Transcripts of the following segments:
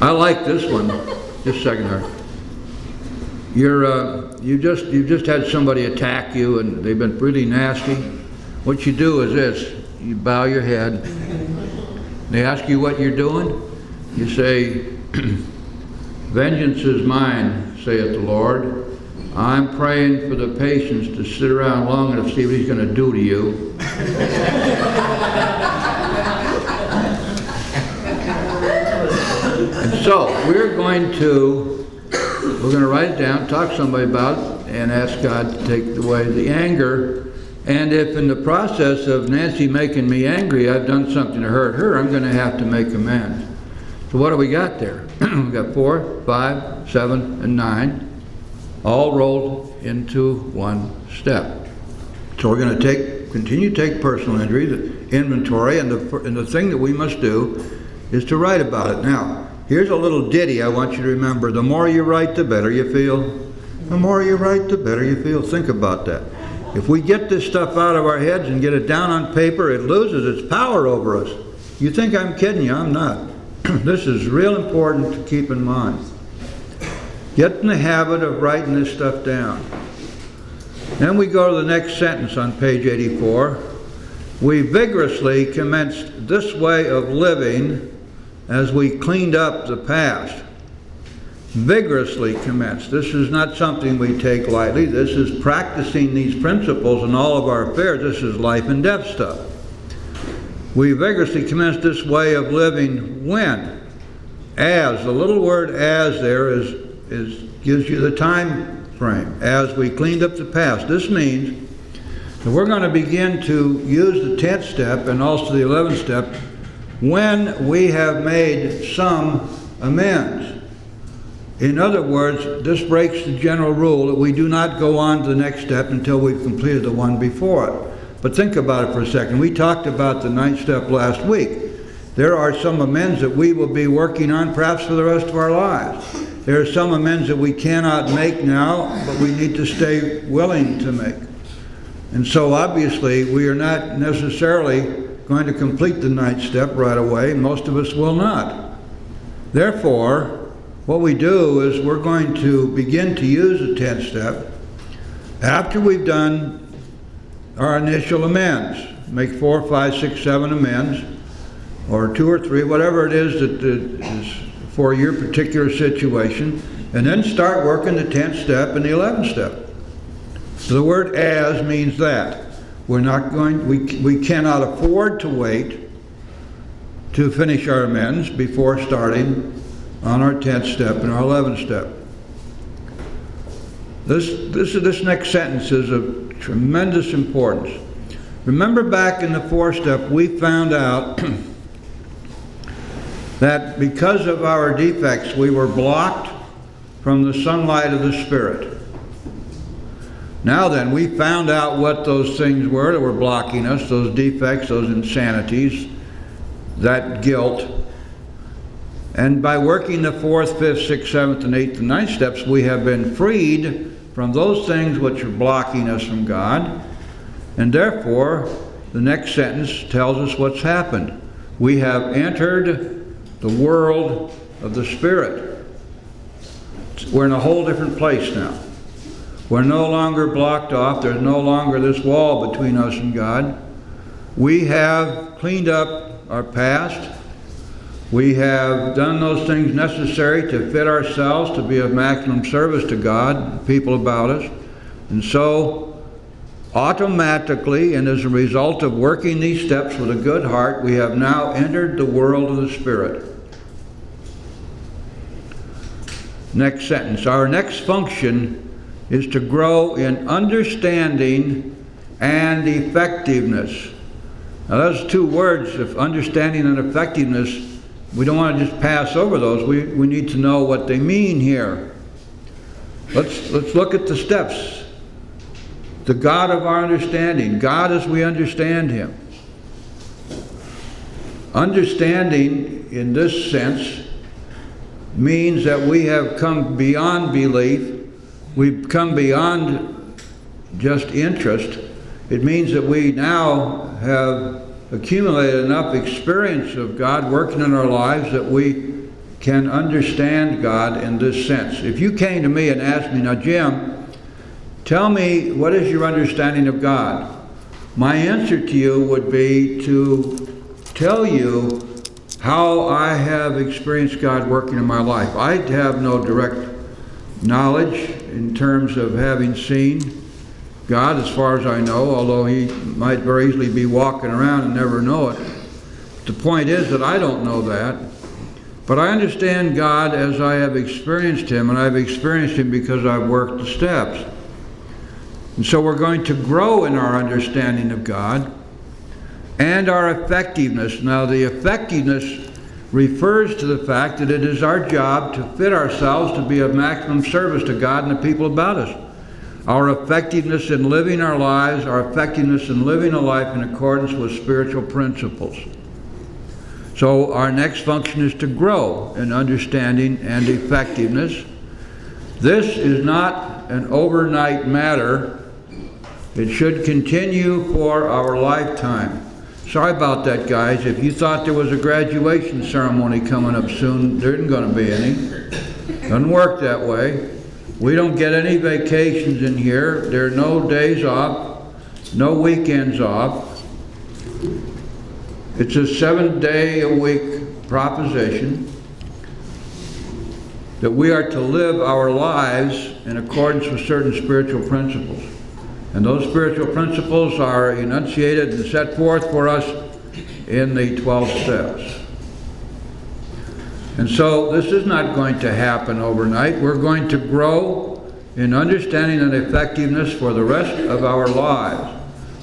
I like this one. Just a second here. You've just had somebody attack you and they've been pretty nasty. What you do is this: you bow your head. They ask you what you're doing. You say, "Vengeance is mine, saith the Lord. I'm praying for the patience to sit around long enough to see what he's going to do to you." And so we're going to write it down, talk to somebody about it, and ask God to take away the anger. And if in the process of Nancy making me angry, I've done something to hurt her, I'm going to have to make amends. So what do we got there? We've got 4, 5, 7, and 9. All rolled into one step. So we're going to continue to take personal injury, the inventory, and the thing that we must do is to write about it. Now, here's a little ditty I want you to remember. The more you write, the better you feel. The more you write, the better you feel. Think about that. If we get this stuff out of our heads and get it down on paper, it loses its power over us. You think I'm kidding you? I'm not. This is real important to keep in mind. Get in the habit of writing this stuff down. Then we go to the next sentence on page 84. We vigorously commenced this way of living as we cleaned up the past. Vigorously commenced. This is not something we take lightly. This is practicing these principles in all of our affairs. This is life and death stuff. We vigorously commenced this way of living when? As. The little word as there gives you the time frame. As we cleaned up the past. This means that we're going to begin to use the 10th step and also the 11th step when we have made some amends. In other words, this breaks the general rule that we do not go on to the next step until we've completed the one before it. But think about it for a second. We talked about the 9th step last week. There are some amends that we will be working on perhaps for the rest of our lives. There are some amends that we cannot make now, but we need to stay willing to make. And so obviously we are not necessarily going to complete the 9th step right away. Most of us will not. Therefore, what we do is we're going to begin to use the 10th step after we've done our initial amends. Make 4, 5, 6, 7 amends, or 2 or 3, whatever it is that is for your particular situation, and then start working the 10th step and the 11th step. So the word as means that. We cannot afford to wait to finish our amends before starting on our 10th step and our 11th step. This next sentence is of tremendous importance. Remember back in the 4th step, we found out that because of our defects, we were blocked from the sunlight of the Spirit. Now then, we found out what those things were that were blocking us, those defects, those insanities, that guilt. And by working the 4th, 5th, 6th, 7th, and 8th and 9th steps, we have been freed from those things which are blocking us from God. And therefore, the next sentence tells us what's happened. We have entered the world of the Spirit. We're in a whole different place now. We're no longer blocked off. There's no longer this wall between us and God. We have cleaned up our past. We have done those things necessary to fit ourselves to be of maximum service to God, people about us. And so, automatically, and as a result of working these steps with a good heart, we have now entered the world of the Spirit. Next sentence. Our next function is to grow in understanding and effectiveness. Now those 2 words of understanding and effectiveness, we don't want to just pass over those. We need to know what they mean here. Let's look at the steps. The God of our understanding. God as we understand Him. Understanding in this sense means that we have come beyond belief. We've come beyond just interest. It means that we now have accumulated enough experience of God working in our lives that we can understand God in this sense. If you came to me and asked me, now Jim, tell me, what is your understanding of God? My answer to you would be to tell you how I have experienced God working in my life. I have no direct knowledge in terms of having seen God as far as I know, although He might very easily be walking around and never know it. The point is that I don't know that. But I understand God as I have experienced Him, and I've experienced Him because I've worked the steps. And so we're going to grow in our understanding of God and our effectiveness. Now, the effectiveness refers to the fact that it is our job to fit ourselves to be of maximum service to God and the people about us. Our effectiveness in living our lives, our effectiveness in living a life in accordance with spiritual principles. So our next function is to grow in understanding and effectiveness. This is not an overnight matter. It should continue for our lifetime. Sorry about that, guys. If you thought there was a graduation ceremony coming up soon, there isn't going to be any. Doesn't work that way. We don't get any vacations in here. There are no days off, no weekends off. It's a 7-day-a-week proposition that we are to live our lives in accordance with certain spiritual principles. And those spiritual principles are enunciated and set forth for us in the 12 steps. And so this is not going to happen overnight. We're going to grow in understanding and effectiveness for the rest of our lives.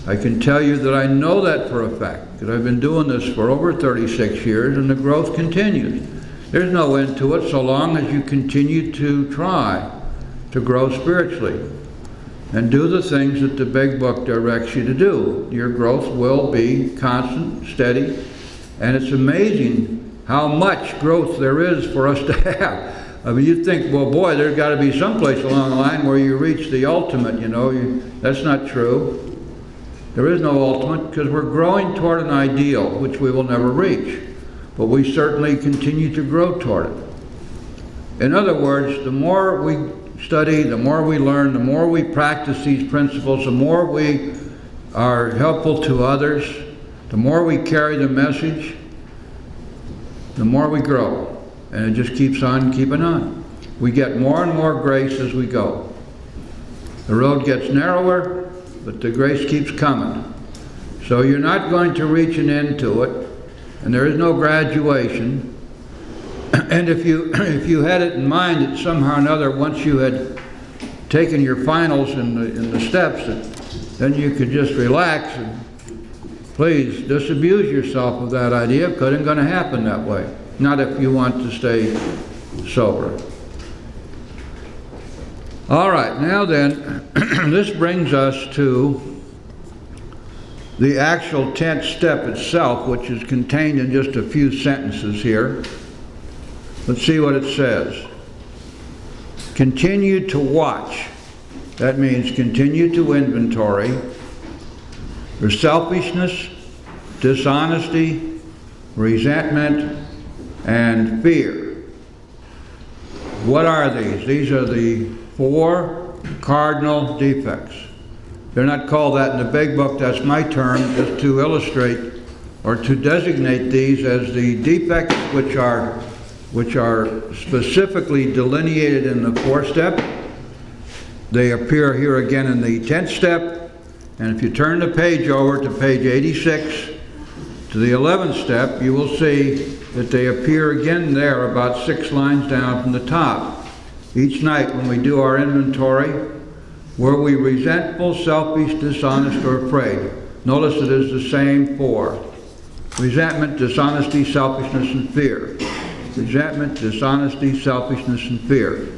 I can tell you that I know that for a fact, because I've been doing this for over 36 years, and the growth continues. There's no end to it so long as you continue to try to grow spiritually and do the things that the big book directs you to do. Your growth will be constant, steady, and it's amazing how much growth there is for us to have. I mean, you think, well, boy, there's got to be someplace along the line where you reach the ultimate, you know. That's not true. There is no ultimate, because we're growing toward an ideal which we will never reach. But we certainly continue to grow toward it. In other words, the more we study, the more we learn, the more we practice these principles, the more we are helpful to others, the more we carry the message, the more we grow. And it just keeps on keeping on. We get more and more grace as we go. The road gets narrower, but the grace keeps coming. So you're not going to reach an end to it, and there is no graduation. And if you had it in mind that somehow or another, once you had taken your finals in the steps, then you could just relax and please disabuse yourself of that idea, because it ain't going to happen that way. Not if you want to stay sober. All right, now then, this brings us to the actual 10th step itself, which is contained in just a few sentences here. Let's see what it says. Continue to watch. That means continue to inventory for selfishness, dishonesty, resentment, and fear. What are these? These are the 4 cardinal defects. They're not called that in the big book. That's my term, just to illustrate or to designate these as the defects which are specifically delineated in the 4th step. They appear here again in the 10th step. And if you turn the page over to page 86 to the 11th step, you will see that they appear again there about 6 lines down from the top. Each night when we do our inventory, were we resentful, selfish, dishonest, or afraid? Notice it is the same 4. Resentment, dishonesty, selfishness, and fear. Resentment, dishonesty, selfishness, and fear.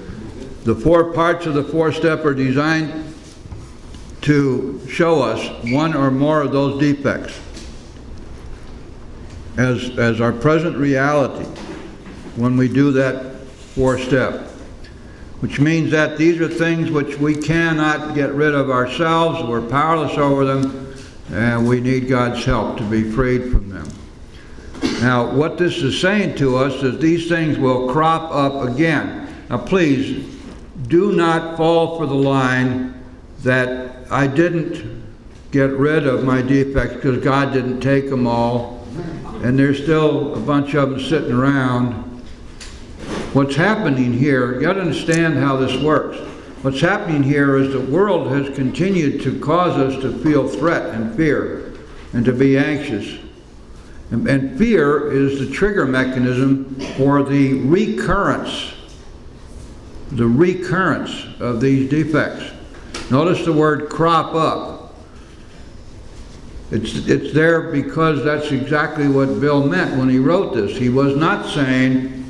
The 4 parts of the 4th step are designed to show us one or more of those defects as our present reality when we do that 4th step. Which means that these are things which we cannot get rid of ourselves. We're powerless over them. and we need God's help to be freed from them. Now, what this is saying to us is these things will crop up again. Now, please, do not fall for the line that I didn't get rid of my defects because God didn't take them all, and there's still a bunch of them sitting around. What's happening here, you got to understand how this works. What's happening here is the world has continued to cause us to feel threat and fear and to be anxious. And fear is the trigger mechanism for the recurrence of these defects. Notice the word crop up. It's there because that's exactly what Bill meant when he wrote this. He was not saying,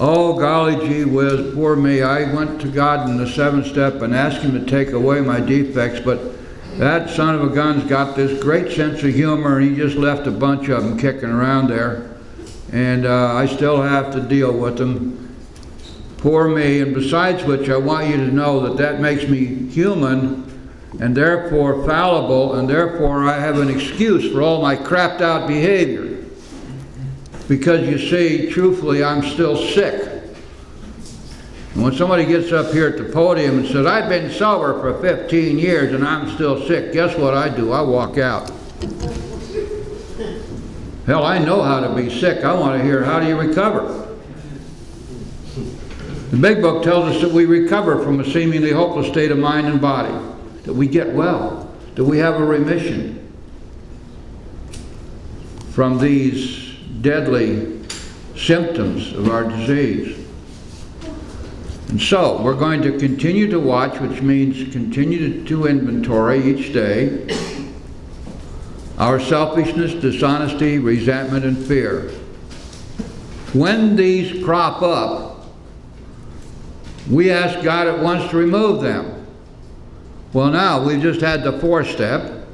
oh golly gee whiz, poor me, I went to God in the 7th step and asked him to take away my defects, but that son of a gun's got this great sense of humor and he just left a bunch of them kicking around there, and I still have to deal with them. Poor me. And besides which, I want you to know that that makes me human and therefore fallible, and therefore I have an excuse for all my crapped out behavior. Because you see, truthfully, I'm still sick. And when somebody gets up here at the podium and says, I've been sober for 15 years and I'm still sick, guess what I do? I walk out. Hell, I know how to be sick. I want to hear, how do you recover? The big book tells us that we recover from a seemingly hopeless state of mind and body, that we get well, that we have a remission from these deadly symptoms of our disease. And so, we're going to continue to watch, which means continue to inventory each day our selfishness, dishonesty, resentment, and fear. When these crop up, we ask God at once to remove them. Well, now, we've just had the 4th step.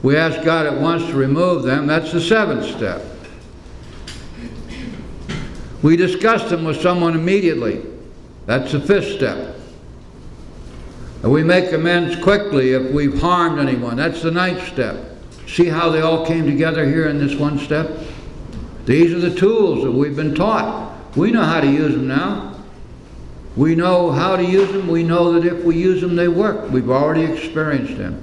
We ask God at once to remove them. That's the 7th step. We discuss them with someone immediately. That's the 5th step. And we make amends quickly if we've harmed anyone. That's the 9th step. See how they all came together here in this one step? These are the tools that we've been taught. We know how to use them now. We know how to use them. We know that if we use them, they work. We've already experienced them.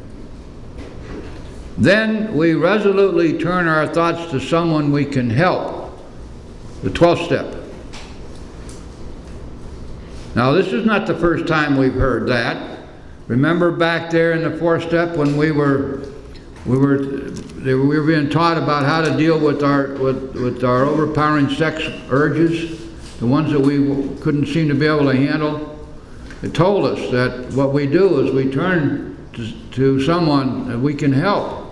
Then we resolutely turn our thoughts to someone we can help. The 12th step. Now, this is not the first time we've heard that. Remember back there in the 4th step when we were being taught about how to deal with our overpowering sex urges, the ones that we couldn't seem to be able to handle. It told us that what we do is we turn to someone that we can help,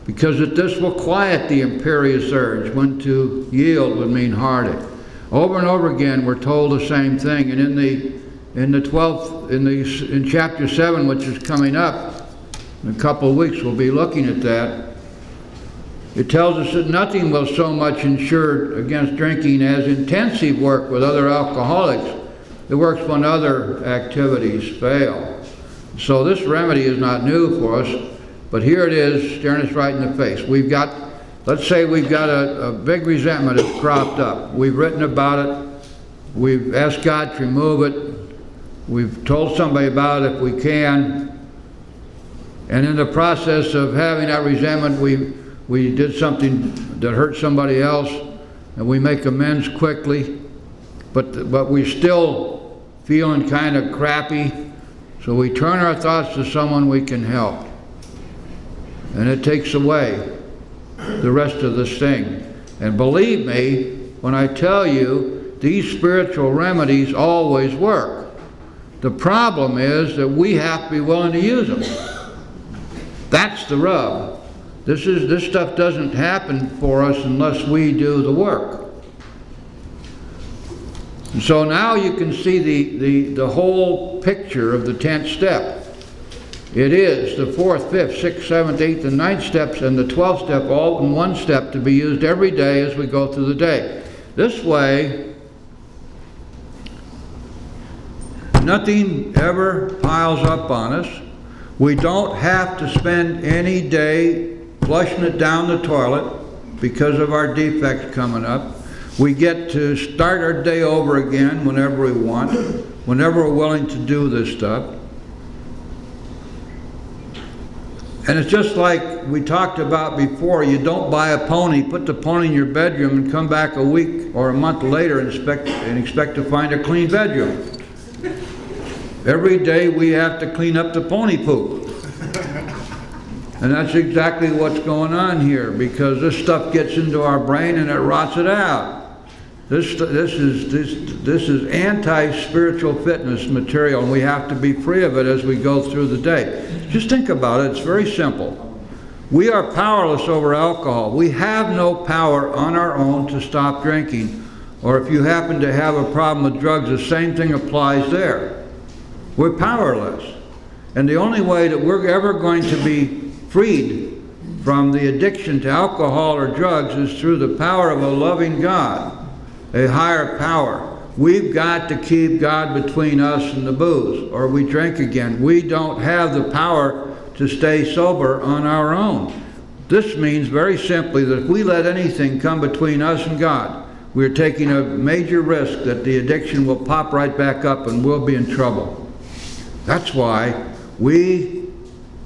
because that this will quiet the imperious urge, when to yield would mean heartache. Over and over again, we're told the same thing. And in chapter 7, which is coming up in a couple of weeks, we'll be looking at that. It tells us that nothing will so much insure against drinking as intensive work with other alcoholics. It works when other activities fail. So this remedy is not new for us, but here it is, staring us right in the face. Let's say we've got a big resentment that's cropped up. We've written about it. We've asked God to remove it. We've told somebody about it if we can. And in the process of having that resentment, we did something that hurt somebody else, and we make amends quickly. But we're still feeling kind of crappy, so we turn our thoughts to someone we can help. And it takes away the rest of this thing. And believe me when I tell you, these spiritual remedies always work. The problem is that we have to be willing to use them. That's the rub. This stuff doesn't happen for us unless we do the work. And so now you can see the whole picture of the 10th step. It is the 4th, 5th, 6th, 7th, 8th, and 9th steps, and the 12th step all in one step, to be used every day as we go through the day. This way, nothing ever piles up on us. We don't have to spend any day flushing it down the toilet because of our defects coming up. We get to start our day over again whenever we want, whenever we're willing to do this stuff. And it's just like we talked about before, you don't buy a pony, put the pony in your bedroom and come back a week or a month later and expect to find a clean bedroom. Every day we have to clean up the pony poop. And that's exactly what's going on here, because this stuff gets into our brain and it rots it out. This is anti-spiritual fitness material, and we have to be free of it as we go through the day. Just think about it. It's very simple. We are powerless over alcohol. We have no power on our own to stop drinking. Or if you happen to have a problem with drugs, the same thing applies there. We're powerless. And the only way that we're ever going to be freed from the addiction to alcohol or drugs is through the power of a loving God, a higher power. We've got to keep God between us and the booze, or we drink again. We don't have the power to stay sober on our own. This means very simply that if we let anything come between us and God, we're taking a major risk that the addiction will pop right back up and we'll be in trouble. That's why we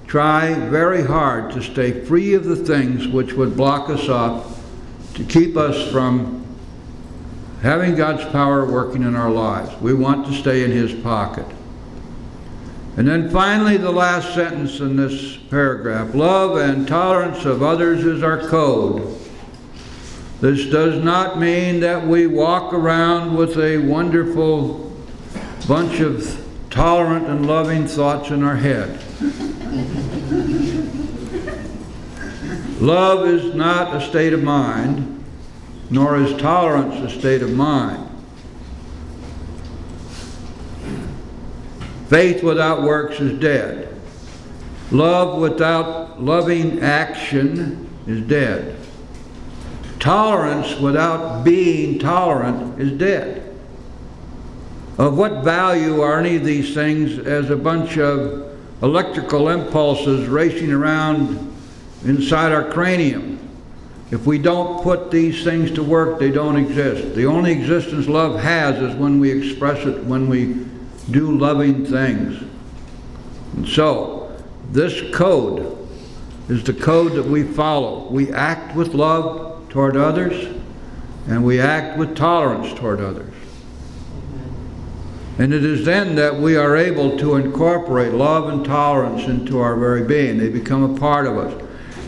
try very hard to stay free of the things which would block us off, to keep us from having God's power working in our lives. We want to stay in His pocket. And then finally, the last sentence in this paragraph: love and tolerance of others is our code. This does not mean that we walk around with a wonderful bunch of tolerant and loving thoughts in our head. Love is not a state of mind, nor is tolerance a state of mind. Faith without works is dead. Love without loving action is dead. Tolerance without being tolerant is dead. Of what value are any of these things as a bunch of electrical impulses racing around inside our cranium? If we don't put these things to work, they don't exist. The only existence love has is when we express it, when we do loving things. And so, this code is the code that we follow. We act with love toward others, and we act with tolerance toward others. And it is then that we are able to incorporate love and tolerance into our very being. They become a part of us.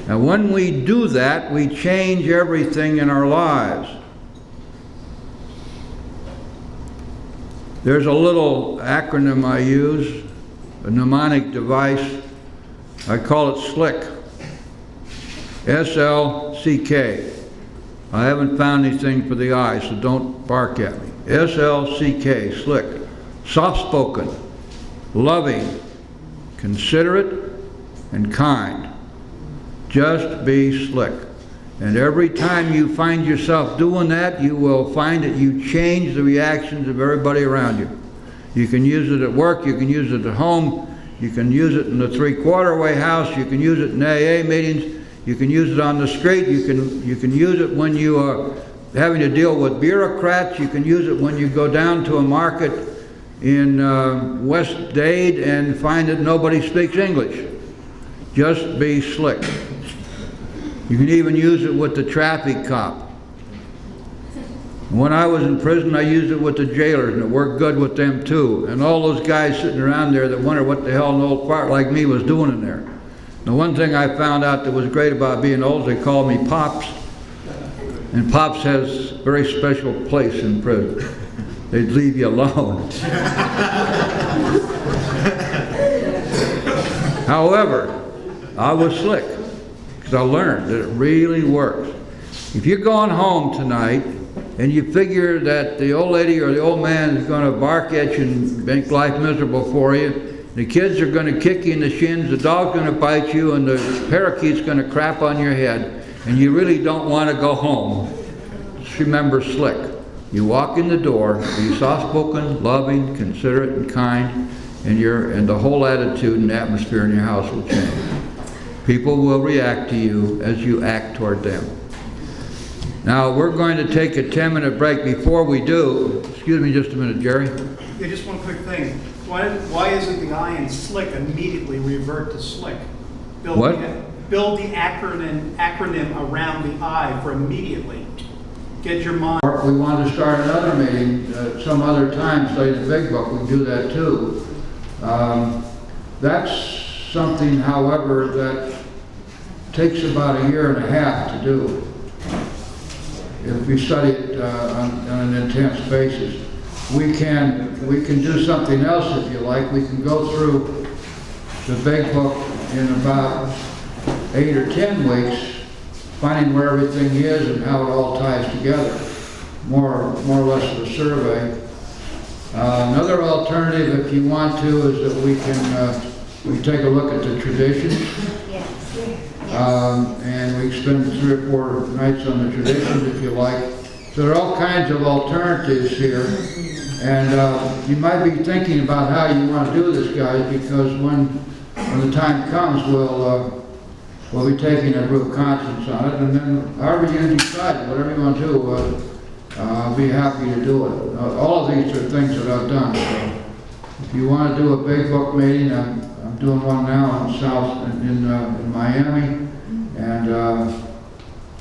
And when we do that, we change everything in our lives. There's a little acronym I use, a mnemonic device. I call it SLICK. S-L-C-K. I haven't found anything for the I, so don't bark at me. S-L-C-K, SLICK. Soft-spoken, loving, considerate, and kind. Just be slick. And every time you find yourself doing that, you will find that you change the reactions of everybody around you. You can use it at work, you can use it at home, you can use it in the three-quarter way house, you can use it in AA meetings, you can use it on the street, you can use it when you are having to deal with bureaucrats, you can use it when you go down to a market in West Dade and find that nobody speaks English. Just be slick. You can even use it with the traffic cop. When I was in prison, I used it with the jailers, and it worked good with them too. And all those guys sitting around there that wondered what the hell an old fart like me was doing in there. The one thing I found out that was great about being old is they called me Pops. And Pops has a very special place in prison. They'd leave you alone. However, I was slick, because I learned that it really works. If you're going home tonight and you figure that the old lady or the old man is going to bark at you and make life miserable for you, the kids are going to kick you in the shins, the dog's going to bite you, and the parakeet's going to crap on your head, and you really don't want to go home, just remember slick. You walk in the door, be soft-spoken, loving, considerate, and kind. and the whole attitude and atmosphere in your house will change. People will react to you as you act toward them. Now, we're going to take a 10-minute break. Before we do, excuse me just a minute, Jerry. Yeah, just one quick thing. Why isn't the I in slick immediately revert to slick? Build the acronym around the I for immediately. Get your mind. We want to start another meeting some other time, study the Big Book. We can do that too. That's something, however, that takes about a year and a half to do if we study it on an intense basis. We can do something else if you like. We can go through the Big Book in about 8 or 10 weeks, finding where everything is and how it all ties together. More or less of a survey. Another alternative, if you want to, is that we can take a look at the traditions. And we spend 3 or 4 nights on the traditions, if you like. So there are all kinds of alternatives here. And you might be thinking about how you want to do this, guys, because when the time comes, we'll be taking a real conscience on it. And then however you decide, whatever you want to do, I'll be happy to do it. All of these are things that I've done. So if you want to do a Big Book meeting, I'm doing one now in Miami. And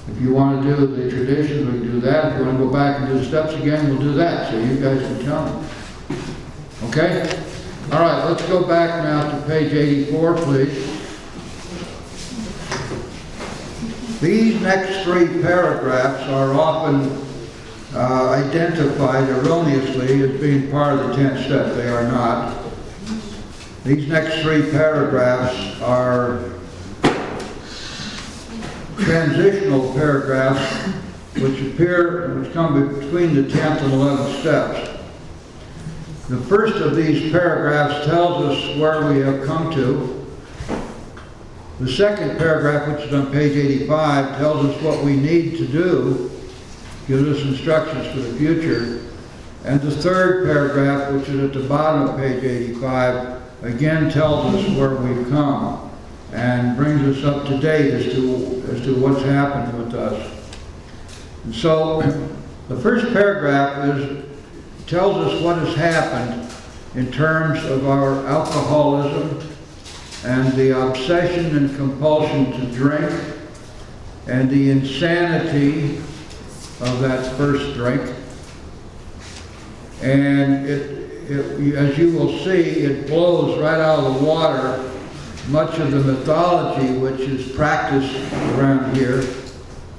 if you want to do the traditions, we can do that. If you want to go back and do the steps again, we'll do that. So you guys can tell me. Okay? All right, let's go back now to page 84, please. These next 3 paragraphs are often identified erroneously as being part of the 10th step. They are not. These next 3 paragraphs are transitional paragraphs which come between the 10th and 11th steps. The first of these paragraphs tells us where we have come to. The second paragraph, which is on page 85, tells us what we need to do, gives us instructions for the future. And the third paragraph, which is at the bottom of page 85, again tells us where we've come and brings us up to date as to what's happened with us. And so the first paragraph tells us what has happened in terms of our alcoholism and the obsession and compulsion to drink and the insanity of that first drink. And as you will see, it blows right out of the water much of the mythology which is practiced around here,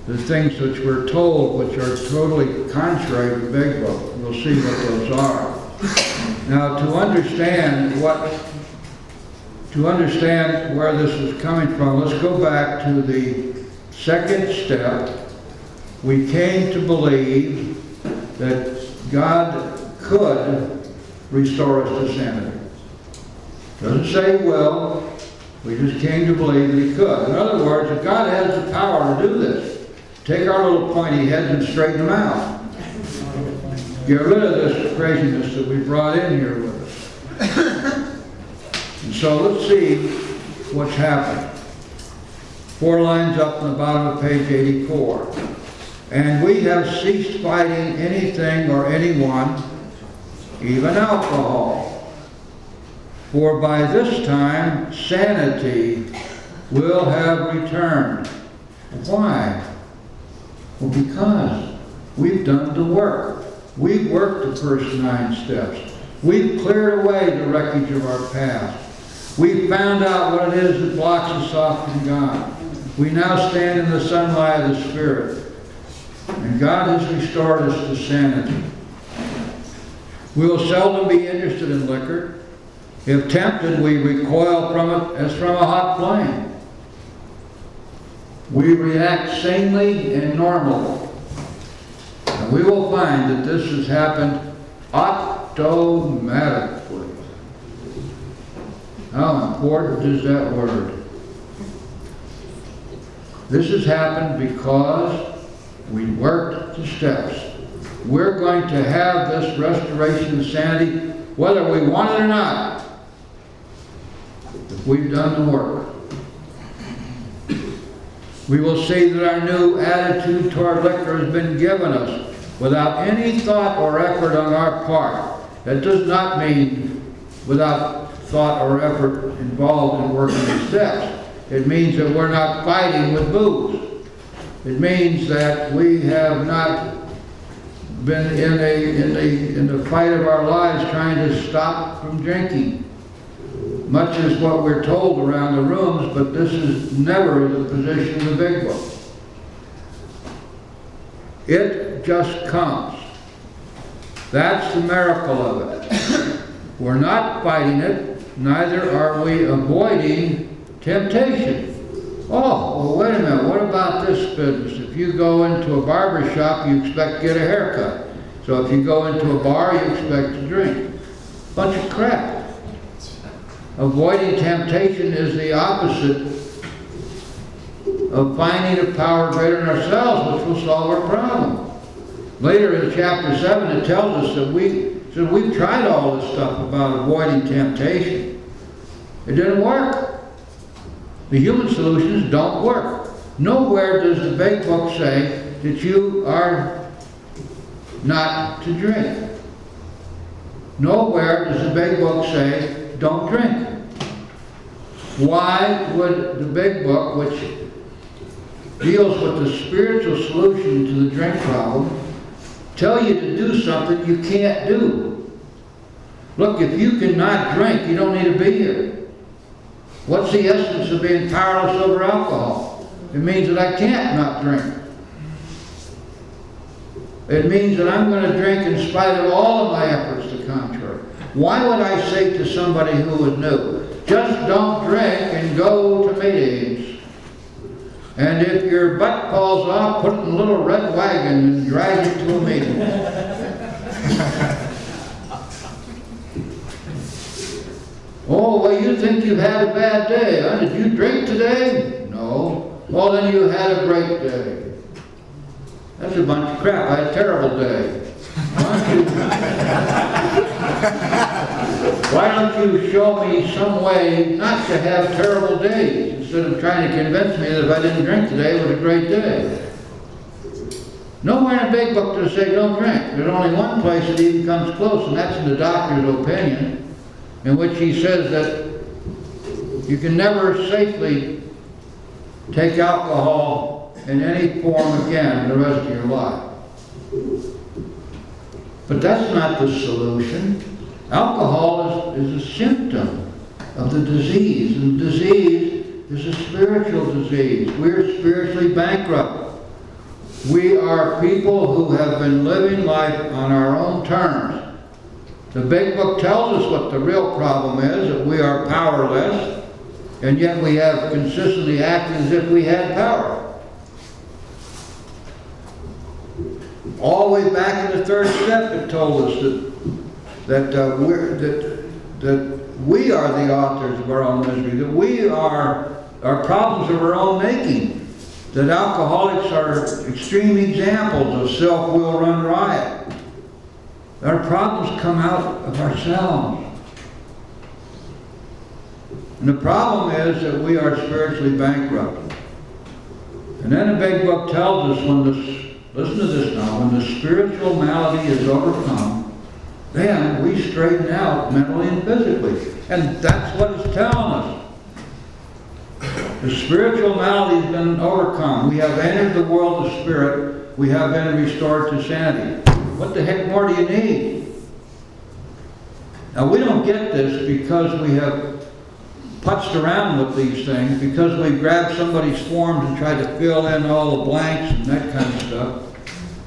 the things which we're told which are totally contrary to the Big Book. We'll see what those are. Now, to understand where this is coming from, let's go back to the second step. We came to believe that God could restore us to sanity. Doesn't say will. We just came to believe that He could. In other words, that God has the power to do this. Take our little pointy heads and straighten them out. Get rid of this craziness that we brought in here with us. And so let's see what's happened. 4 lines up on the bottom of page 84. And we have ceased fighting anything or anyone, even alcohol. For by this time, sanity will have returned. Why? Well, because we've done the work. We've worked the first 9 steps. We've cleared away the wreckage of our past. We've found out what it is that blocks us off from God. We now stand in the sunlight of the Spirit. And God has restored us to sanity. We will seldom be interested in liquor. If tempted, we recoil from it as from a hot flame. We react sanely and normally. And we will find that this has happened automatically. How important is that word? This has happened because we worked the steps. We're going to have this restoration of sanity whether we want it or not. we've done the work. We will see that our new attitude toward liquor has been given us without any thought or effort on our part. That does not mean without thought or effort involved in working the steps. It means that we're not fighting with booze. It means that we have not been in the fight of our lives trying to stop from drinking. Much is what we're told around the rooms, but this is never the position of the Big Book. It just comes. That's the miracle of it. We're not fighting it, neither are we avoiding temptation. Oh, well, wait a minute, what about this business? If you go into a barber shop, you expect to get a haircut. So if you go into a bar, you expect to drink. Bunch of crap. Avoiding temptation is the opposite of finding a power greater than ourselves, which will solve our problem. Later in chapter 7, it tells us that we've tried all this stuff about avoiding temptation. It didn't work. The human solutions don't work. Nowhere does the Big Book say that you are not to drink. Nowhere does the Big Book say don't drink. Why would the Big Book, which deals with the spiritual solution to the drink problem, tell you to do something you can't do? Look, if you cannot drink, you don't need to be here. What's the essence of being powerless over alcohol? It means that I can't not drink. It means that I'm going to drink in spite of all of my efforts to contrary. Why would I say to somebody who is new, just don't drink and go to meetings? And if your butt falls off, put it in a little red wagon and drag it to a meeting. Oh, well, you think you've had a bad day, huh? Did you drink today? No. Well, then you had a great day. That's a bunch of crap. I had a terrible day. Why don't you show me some way not to have terrible days, instead of trying to convince me that if I didn't drink today, it was a great day? Nowhere in the Big Book does it say don't drink. There's only one place that even comes close, and that's in the doctor's opinion, in which he says that you can never safely take alcohol in any form again the rest of your life. But that's not the solution. Alcohol is a symptom of the disease, and disease is a spiritual disease. We're spiritually bankrupt. We are people who have been living life on our own terms. The Big Book tells us what the real problem is, that we are powerless, and yet we have consistently acted as if we had power. All the way back in the third step, it told us that we are the authors of our own misery, that we are our problems of our own making, that alcoholics are extreme examples of self-will run riot. Our problems come out of ourselves. And the problem is that we are spiritually bankrupt. And then the Big Book tells us listen to this now, when the spiritual malady is overcome, then we straighten out mentally and physically. And that's what it's telling us. The spiritual malady has been overcome. We have entered the world of spirit. We have been restored to sanity. What the heck more do you need? Now, we don't get this because we have putzed around with these things, because we grabbed somebody's forms and tried to fill in all the blanks and that kind of stuff.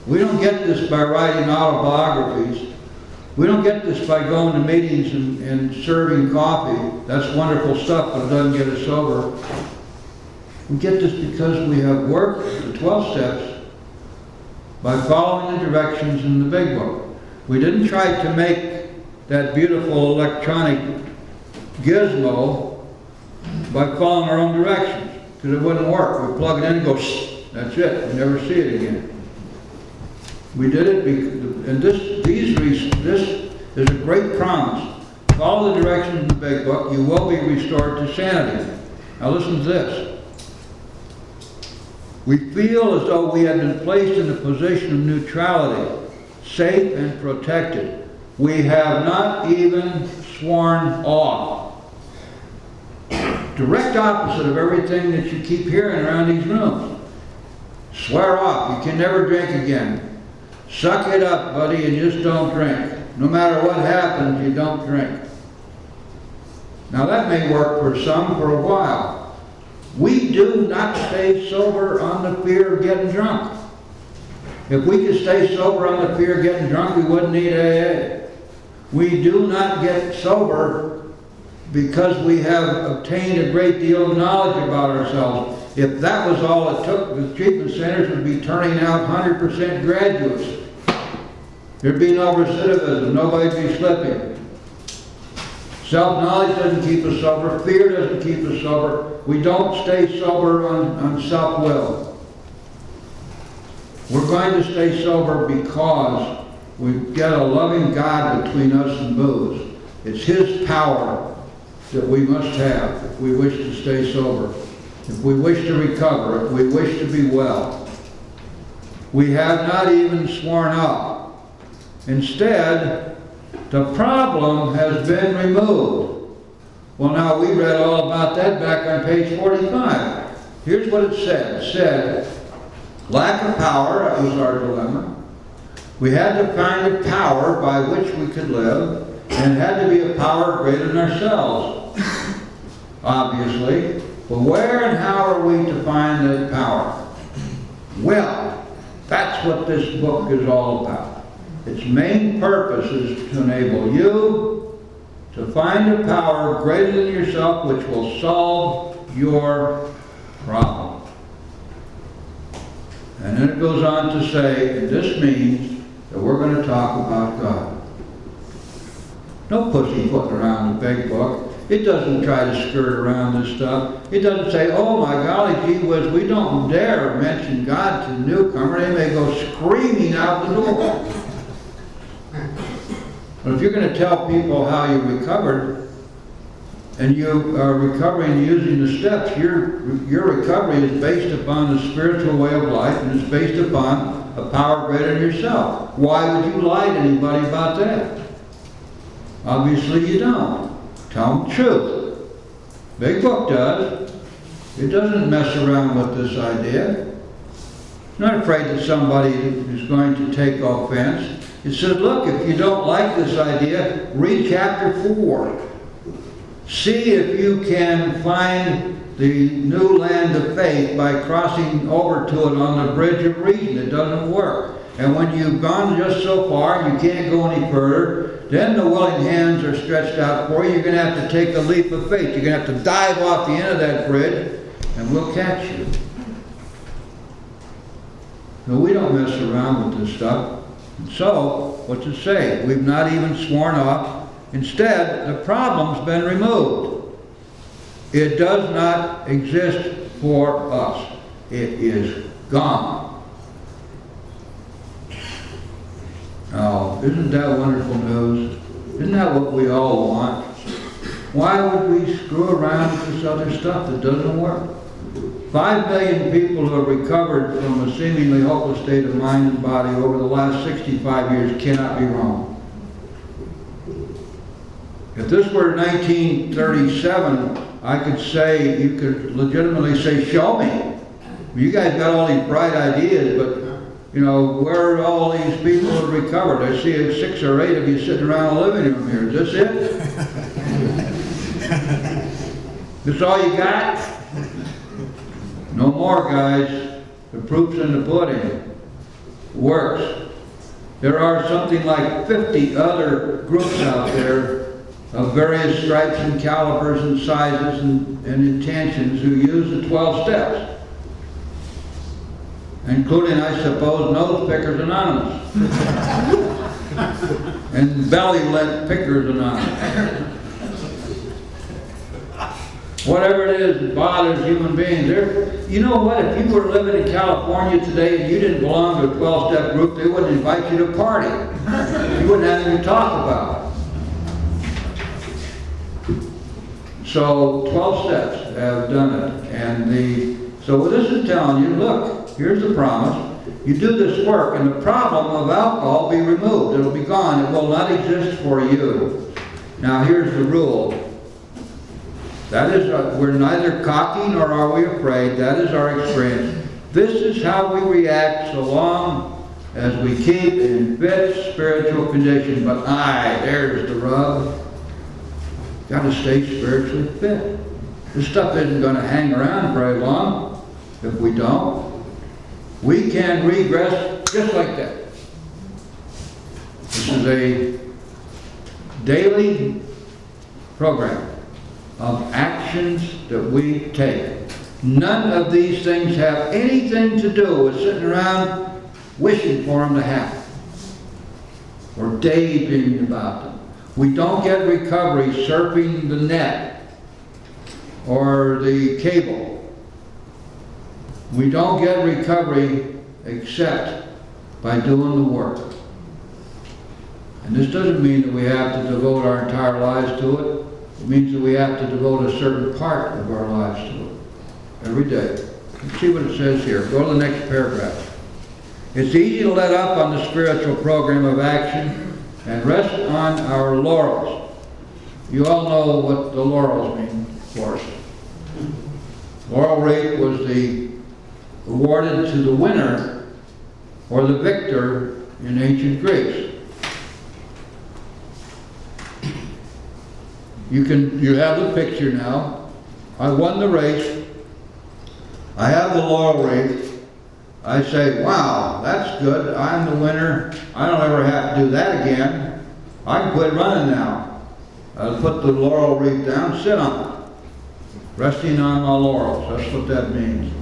We don't get this by writing autobiographies. We don't get this by going to meetings and serving coffee. That's wonderful stuff, but it doesn't get us sober. We get this because we have worked the 12 steps by following the directions in the Big Book. We didn't try to make that beautiful electronic gizmo by following our own directions, because it wouldn't work. We plug it in and go, shh, that's it. We never see it again. We did it because, and this is a great promise. follow the directions in the big book, you will be restored to sanity. Now listen to this. We feel as though we have been placed in a position of neutrality, safe and protected. We have not even sworn off. Direct opposite of everything that you keep hearing around these rooms. Swear off. You can never drink again. Suck it up, buddy, and just don't drink. No matter what happens, you don't drink. Now that may work for some for a while. We do not stay sober on the fear of getting drunk. If we could stay sober on the fear of getting drunk, we wouldn't need AA. We do not get sober because we have obtained a great deal of knowledge about ourselves. If that was all it took, the treatment centers would be turning out 100% graduates. There'd be no recidivism, nobody'd be slipping. Self-knowledge doesn't keep us sober, fear doesn't keep us sober. We don't stay sober on self-will. We're going to stay sober because we get a loving God between us and booze. It's His power that we must have if we wish to stay sober, if we wish to recover, if we wish to be well. We have not even sworn up. Instead, the problem has been removed. Well, now, we read all about that back on page 45. Here's what it said. It said, lack of power, that was our dilemma. We had to find a power by which we could live, and it had to be a power greater than ourselves, obviously. But where and how are we to find that power? Well, that's what this book is all about. Its main purpose is to enable you to find a power greater than yourself which will solve your problem. And then it goes on to say, and this means that we're going to talk about God. No pussyfooting around the big book. It doesn't try to skirt around this stuff. It doesn't say, oh my golly, gee whiz, we don't dare mention God to the newcomer. They may go screaming out the door. But if you're going to tell people how you recovered, and you are recovering using the steps, your recovery is based upon the spiritual way of life, and it's based upon a power greater than yourself. Why would you lie to anybody about that? Obviously you don't. Tell them the truth. Big book does. It doesn't mess around with this idea. It's not afraid that somebody is going to take offense. It says, look, if you don't like this idea, read chapter 4. See if you can find the new land of faith by crossing over to it on the bridge of reason. It doesn't work. And when you've gone just so far and you can't go any further, then the willing hands are stretched out for you. You're going to have to take a leap of faith. You're going to have to dive off the end of that bridge, and we'll catch you. No, we don't mess around with this stuff. And so, what's it say? We've not even sworn off. Instead, the problem's been removed. It does not exist for us. It is gone. Oh, isn't that wonderful news? Isn't that what we all want? Why would we screw around with this other stuff that doesn't work? 5 million people who have recovered from a seemingly hopeless state of mind and body over the last 65 years cannot be wrong. If this were 1937, I could say, you could legitimately say, show me. You guys got all these bright ideas, but, you know, where are all these people who have recovered? I see 6 or 8 of you sitting around the living room here. Is this it? This all you got? No more, guys. The proof's in the pudding. Works. There are something like 50 other groups out there of various stripes and calibers and sizes and intentions who use the 12 steps, including, I suppose, Nose Pickers Anonymous and Belly Lint Pickers Anonymous. Whatever it is that bothers human beings. You know what? If you were living in California today and you didn't belong to a 12-step group, they wouldn't invite you to a party. You wouldn't have anything to talk about. So 12 steps have done it. And so what this is telling you, look, here's the promise. You do this work and the problem of alcohol will be removed. It'll be gone. It will not exist for you. Now here's the rule. That is, we're neither cocky nor are we afraid. That is our experience. This is how we react so long as we keep in fit spiritual condition. But there's the rub. Got to stay spiritually fit. This stuff isn't going to hang around very long if we don't. We can regress just like that. This is a daily program of actions that we take. None of these things have anything to do with sitting around wishing for them to happen or daydreaming about them. We don't get recovery surfing the net or the cable. We don't get recovery except by doing the work. And this doesn't mean that we have to devote our entire lives to it. It means that we have to devote a certain part of our lives to it every day. Let's see what it says here. Go to the next paragraph. It's easy to let up on the spiritual program of action and rest on our laurels. You all know what the laurels mean, of course. Laurel wreath was awarded to the winner or the victor in ancient Greece. You have the picture now. I won the race. I have the laurel wreath. I say, wow, that's good. I'm the winner. I don't ever have to do that again. I can quit running now. I'll put the laurel wreath down, sit on it. Resting on my laurels. That's what that means.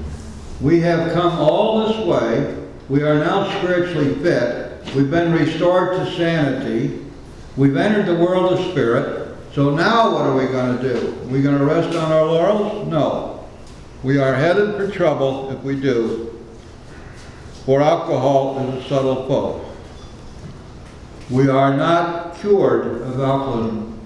We have come all this way. We are now spiritually fit. We've been restored to sanity. We've entered the world of spirit. So now what are we going to do? Are we going to rest on our laurels? No. We are headed for trouble if we do. For alcohol is a subtle foe. We are not cured of alcoholism.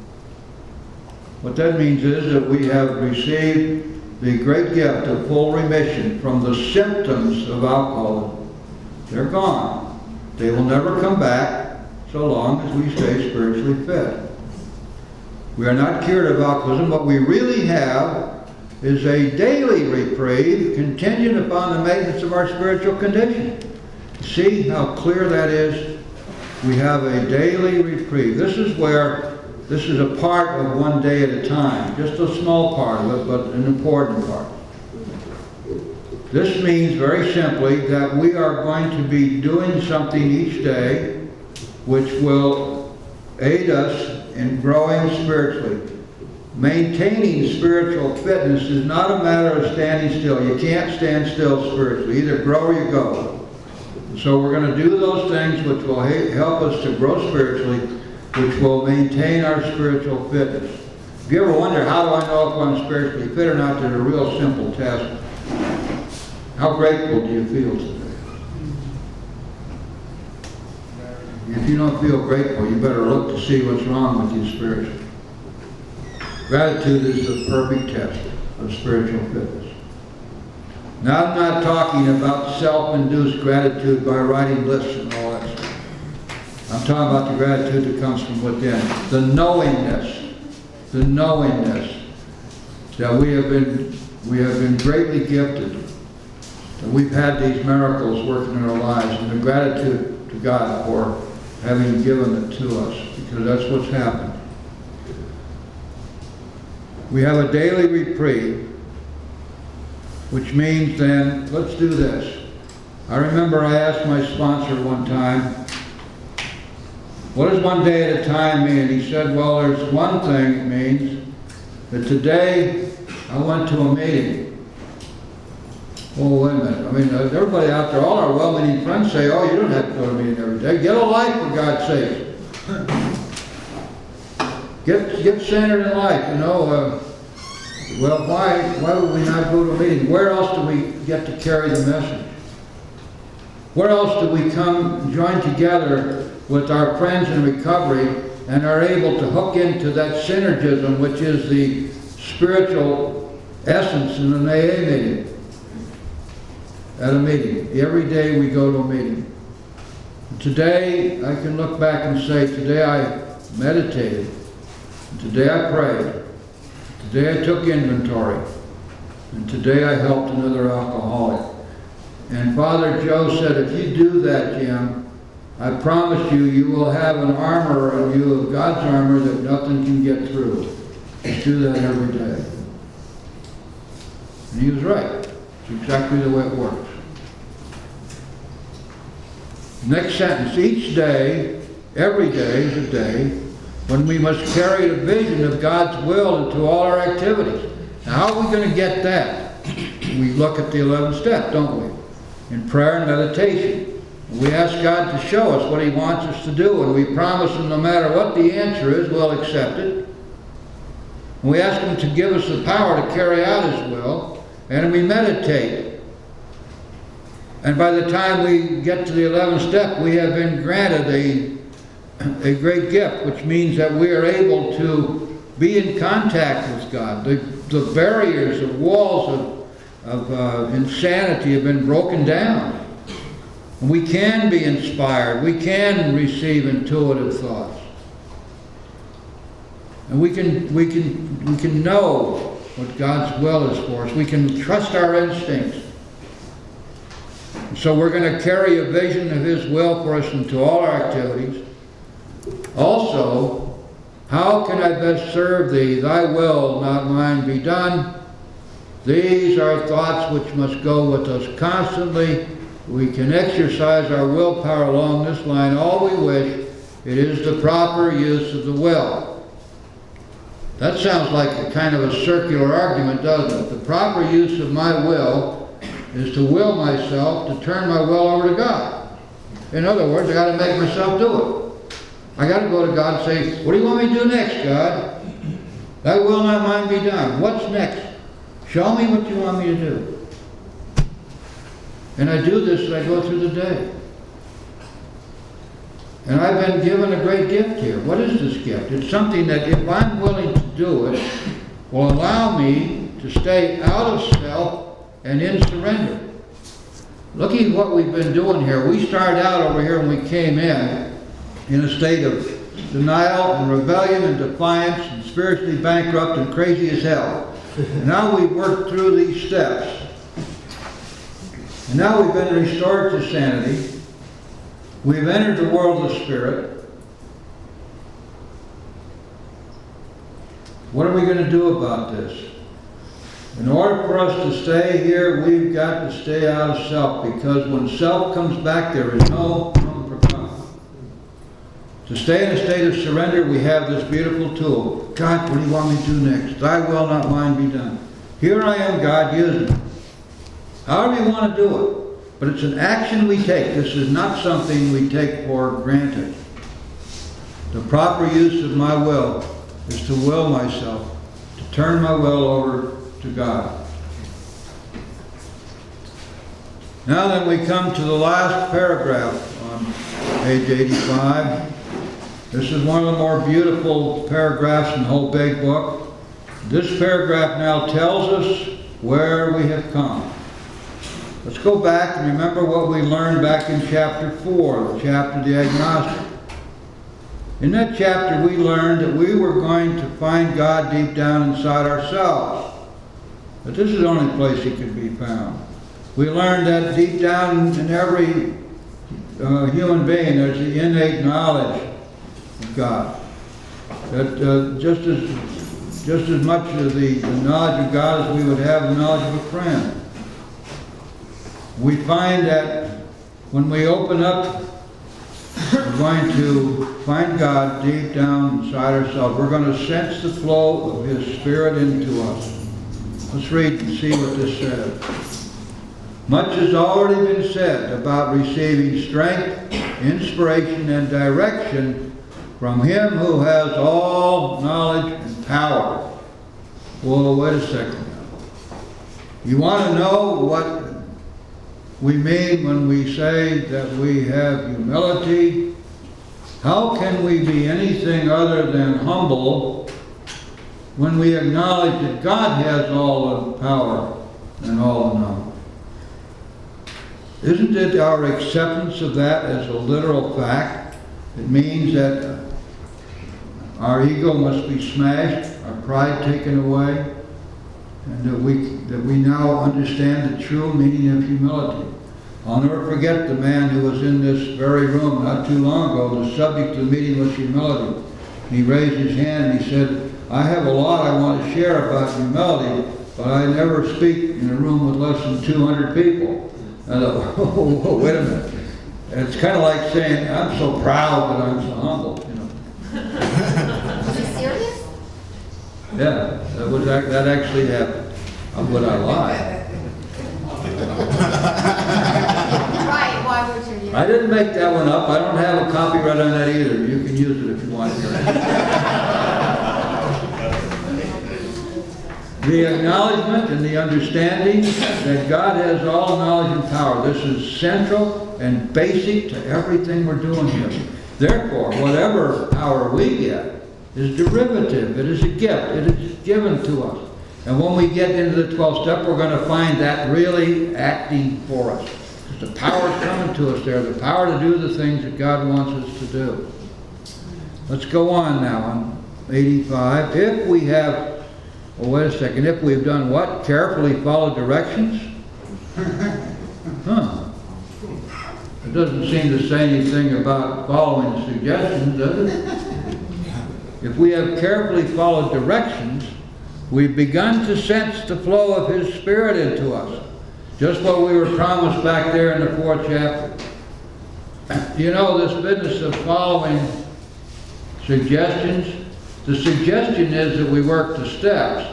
What that means is that we have received the great gift of full remission from the symptoms of alcoholism. They're gone. They will never come back so long as we stay spiritually fit. We are not cured of alcoholism. What we really have is a daily reprieve contingent upon the maintenance of our spiritual condition. See how clear that is? We have a daily reprieve. This is a part of one day at a time. Just a small part of it, but an important part. This means very simply that we are going to be doing something each day which will aid us in growing spiritually. Maintaining spiritual fitness is not a matter of standing still. You can't stand still spiritually. Either grow or you go. So we're going to do those things which will help us to grow spiritually, which will maintain our spiritual fitness. If you ever wonder, how do I know if I'm spiritually fit or not, there's a real simple test. How grateful do you feel today? If you don't feel grateful, you better look to see what's wrong with you spiritually. Gratitude is the perfect test of spiritual fitness. Now, I'm not talking about self-induced gratitude by writing lists and all that stuff. I'm talking about the gratitude that comes from within. The knowingness that we have been greatly gifted, that we've had these miracles working in our lives, and the gratitude to God for having given it to us, because that's what's happened. We have a daily reprieve, which means then, let's do this. I remember I asked my sponsor one time, what does one day at a time mean? He said, well, there's one thing it means, that today I went to a meeting. Well, wait a minute. I mean, everybody out there, all our well-meaning friends say, oh, you don't have to go to a meeting every day. Get a life, for God's sake. Get centered in life, you know. Well, why would we not go to a meeting? Where else do we get to carry the message? Where else do we come join together with our friends in recovery and are able to hook into that synergism, which is spiritual essence in an AA meeting. At a meeting. Every day we go to a meeting. Today, I can look back and say, today I meditated. Today I prayed. Today I took inventory. And today I helped another alcoholic. And Father Joe said, if you do that, Jim, I promise you, you will have an armor on you of God's armor that nothing can get through. Just do that every day. And he was right. It's exactly the way it works. Next sentence, each day, every day is a day when we must carry a vision of God's will into all our activities. Now, how are we going to get that? We look at the 11th step, don't we? In prayer and meditation. We ask God to show us what He wants us to do, and we promise Him no matter what the answer is, we'll accept it. And we ask Him to give us the power to carry out His will, and we meditate. And by the time we get to the 11th step, we have been granted a great gift, which means that we are able to be in contact with God. The barriers, the walls of insanity have been broken down. And we can be inspired. We can receive intuitive thoughts. And we can know what God's will is for us. We can trust our instincts. So we're going to carry a vision of His will for us into all our activities. Also, how can I best serve Thee? Thy will, not mine, be done. These are thoughts which must go with us constantly. We can exercise our willpower along this line all we wish. It is the proper use of the will. That sounds like a kind of a circular argument, doesn't it? The proper use of my will is to will myself to turn my will over to God. In other words, I got to make myself do it. I got to go to God and say, what do you want me to do next, God? Thy will, not mine, be done. What's next? Show me what you want me to do. And I do this as I go through the day. And I've been given a great gift here. What is this gift? It's something that if I'm willing to do it, will allow me to stay out of self and in surrender. Look at what we've been doing here. We started out over here when we came in a state of denial and rebellion and defiance and spiritually bankrupt and crazy as hell. And now we've worked through these steps. And now we've been restored to sanity. We've entered the world of spirit. What are we going to do about this? In order for us to stay here, we've got to stay out of self, because when self comes back, there is no room for God. To stay in a state of surrender, we have this beautiful tool. God, what do you want me to do next? Thy will, not mine, be done. Here I am, God, use me. However you want to do it. But it's an action we take. This is not something we take for granted. The proper use of my will is to will myself, to turn my will over to God. Now then, we come to the last paragraph on page 85. This is one of the more beautiful paragraphs in the whole big book. This paragraph now tells us where we have come. Let's go back and remember what we learned back in chapter 4, the chapter of the agnostic. In that chapter, we learned that we were going to find God deep down inside ourselves. But this is the only place He could be found. We learned that deep down in every human being, there's the innate knowledge of God. That just as much of the knowledge of God as we would have the knowledge of a friend. We find that when we open up, we're going to find God deep down inside ourselves. We're going to sense the flow of His Spirit into us. Let's read and see what this says. Much has already been said about receiving strength, inspiration, and direction from Him who has all knowledge and power. Well, wait a second now. You want to know what we mean when we say that we have humility? How can we be anything other than humble when we acknowledge that God has all the power and all the knowledge. Isn't it our acceptance of that as a literal fact? It means that our ego must be smashed, our pride taken away, and that we now understand the true meaning of humility. I'll never forget the man who was in this very room not too long ago. The subject of the meeting was humility. He raised his hand and he said, I have a lot I want to share about humility, but I never speak in a room with less than 200 people. I thought, oh, wait a minute. And it's kind of like saying, I'm so proud that I'm so humble, you know. Was he serious? Yeah, that actually happened. Would I lie? Right, why would you? I didn't make that one up. I don't have a copyright on that either. You can use it if you want. The acknowledgement and the understanding that God has all knowledge and power. This is central and basic to everything we're doing here. Therefore, whatever power we get is derivative. It is a gift. It is given to us. And when we get into the 12th step, we're going to find that really acting for us. The power is coming to us there. The power to do the things that God wants us to do. Let's go on now on 85. If we have, oh wait a second, if we've done what? Carefully follow directions? Huh. It doesn't seem to say anything about following suggestions, does it? If we have carefully followed directions, we've begun to sense the flow of His Spirit into us. Just what we were promised back there in the 4th chapter. You know, this business of following suggestions, the suggestion is that we work the steps.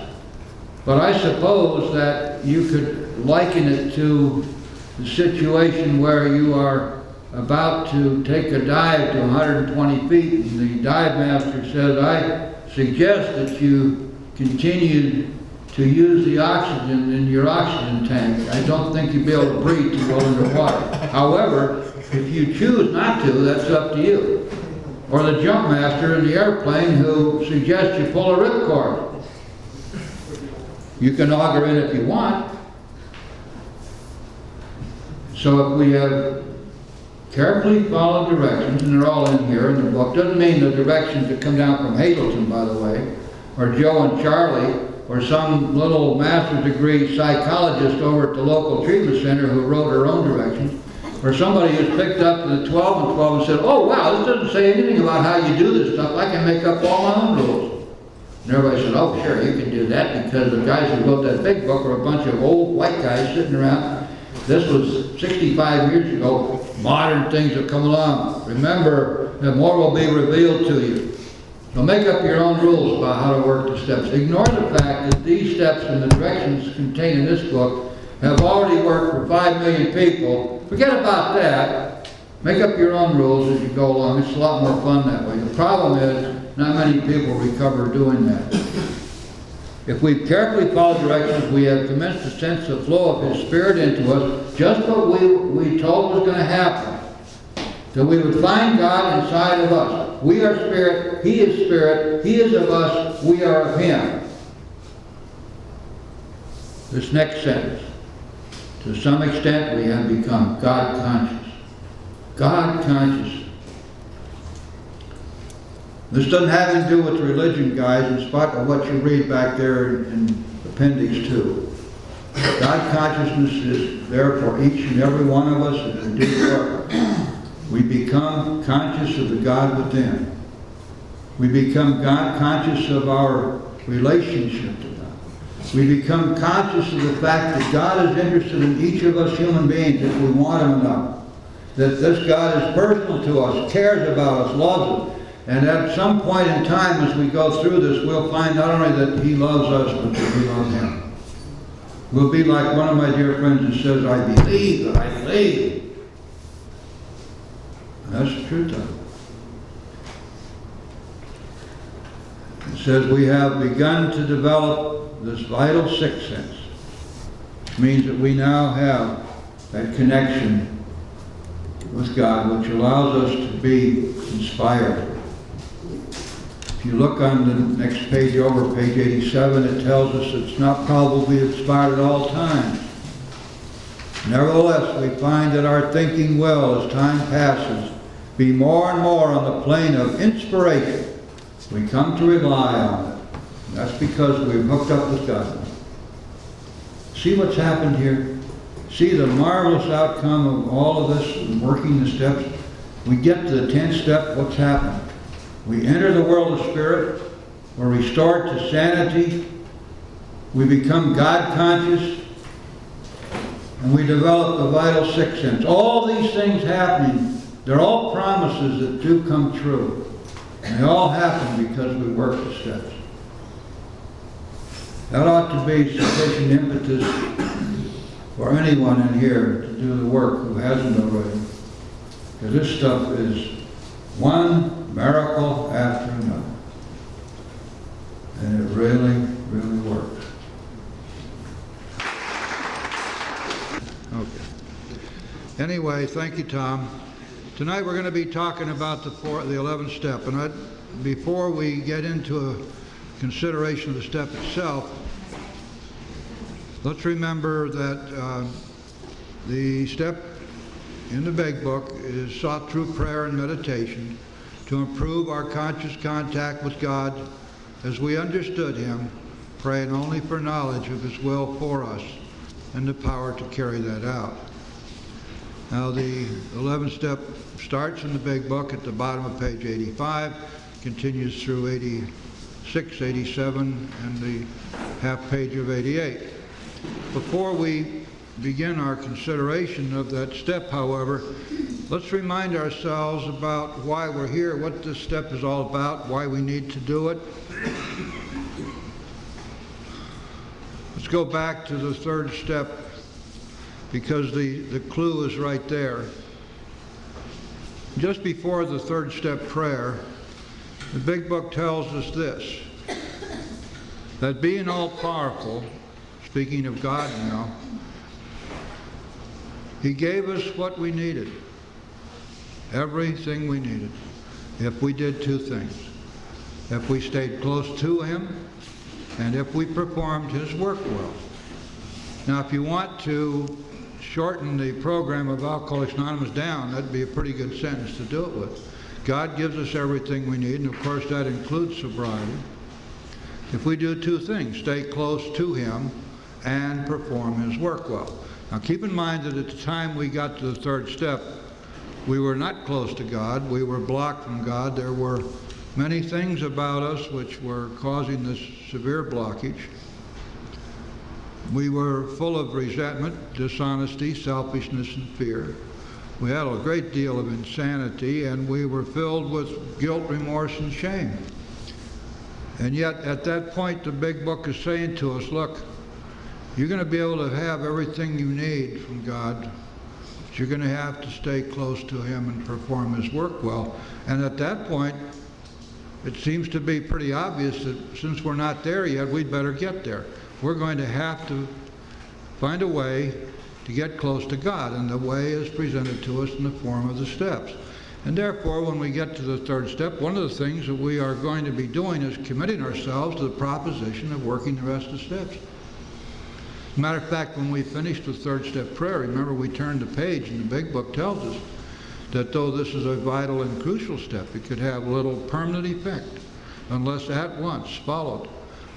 But I suppose that you could liken it to the situation where you are about to take a dive to 120 feet and the dive master says, I suggest that you continue to use the oxygen in your oxygen tank. I don't think you'll be able to breathe too well underwater. However, if you choose not to, that's up to you. Or the jump master in the airplane who suggests you pull a ripcord. You can auger in if you want. So if we have carefully followed directions, and they're all in here in the book, doesn't mean the directions that come down from Hazleton, by the way, or Joe and Charlie, or some little master's degree psychologist over at the local treatment center who wrote her own directions, or somebody who's picked up the 12 and 12 and said, oh wow, this doesn't say anything about how you do this stuff, I can make up all my own rules. And everybody said, oh sure, you can do that, because the guys who wrote that big book were a bunch of old white guys sitting around. This was 65 years ago. Modern things have come along. Remember that more will be revealed to you. So make up your own rules about how to work the steps. Ignore the fact that these steps and the directions contained in this book have already worked for 5 million people. Forget about that. Make up your own rules as you go along. It's a lot more fun that way. The problem is not many people recover doing that. If we've carefully followed directions, we have commenced to sense the flow of His Spirit into us, just what we told was going to happen. That we would find God inside of us. We are spirit, He is spirit, He is of us, we are of Him. This next sentence. To some extent we have become God conscious. God conscious. This doesn't have to do with religion, guys, in spite of what you read back there in Appendix 2. God consciousness is there for each and every one of us as we do work. We become conscious of the God within. We become God conscious of our relationship to God. We become conscious of the fact that God is interested in each of us human beings if we want Him enough. That this God is personal to us, cares about us, loves us. And at some point in time as we go through this, we'll find not only that He loves us, but that we love Him. We'll be like one of my dear friends who says, I believe that I believe. That's the truth of it. It says we have begun to develop this vital sixth sense, which means that we now have that connection with God, which allows us to be inspired. If you look on the next page over, page 87, it tells us it's not probably inspired at all times. Nevertheless, we find that our thinking will, as time passes, be more and more on the plane of inspiration. We come to rely on it. That's because we've hooked up with God. See what's happened here? See the marvelous outcome of all of this, working the steps. We get to the 10th step, what's happened? We enter the world of spirit, we're restored to sanity, we become God conscious, and we develop the vital sixth sense. All these things happening, they're all promises that do come true. And they all happen because we work the steps. That ought to be sufficient impetus for anyone in here to do the work who hasn't already. Because this stuff is one miracle after another. And it really, really works. Okay. Anyway, thank you, Tom. Tonight we're going to be talking about the 11th step. And before we get into a consideration of the step itself, let's remember that the step in the Big Book is sought through prayer and meditation to improve our conscious contact with God as we understood Him, praying only for knowledge of His will for us and the power to carry that out. Now the 11th step starts in the Big Book at the bottom of page 85, continues through 86, 87, and the half page of 88. Before we begin our consideration of that step, however, let's remind ourselves about why we're here, what this step is all about, why we need to do it. Let's go back to the third step, because the clue is right there. Just before the third step prayer, the Big Book tells us this, that being all-powerful, speaking of God now, He gave us what we needed, everything we needed, if we did two things. If we stayed close to Him, and if we performed His work well. Now, if you want to shorten the program of Alcoholics Anonymous down, that'd be a pretty good sentence to do it with. God gives us everything we need, and of course that includes sobriety. If we do two things, stay close to Him and perform His work well. Now keep in mind that at the time we got to the third step, we were not close to God, we were blocked from God. There were many things about us which were causing this severe blockage. We were full of resentment, dishonesty, selfishness, and fear. We had a great deal of insanity, and we were filled with guilt, remorse, and shame. And yet, at that point, the Big Book is saying to us, look, you're going to be able to have everything you need from God, but you're going to have to stay close to Him and perform His work well. And at that point, it seems to be pretty obvious that since we're not there yet, we'd better get there. We're going to have to find a way to get close to God, and the way is presented to us in the form of the steps. And therefore, when we get to the third step, one of the things that we are going to be doing is committing ourselves to the proposition of working the rest of the steps. As a matter of fact, when we finished the third step prayer, remember we turned the page and the Big Book tells us that though this is a vital and crucial step, it could have little permanent effect unless at once followed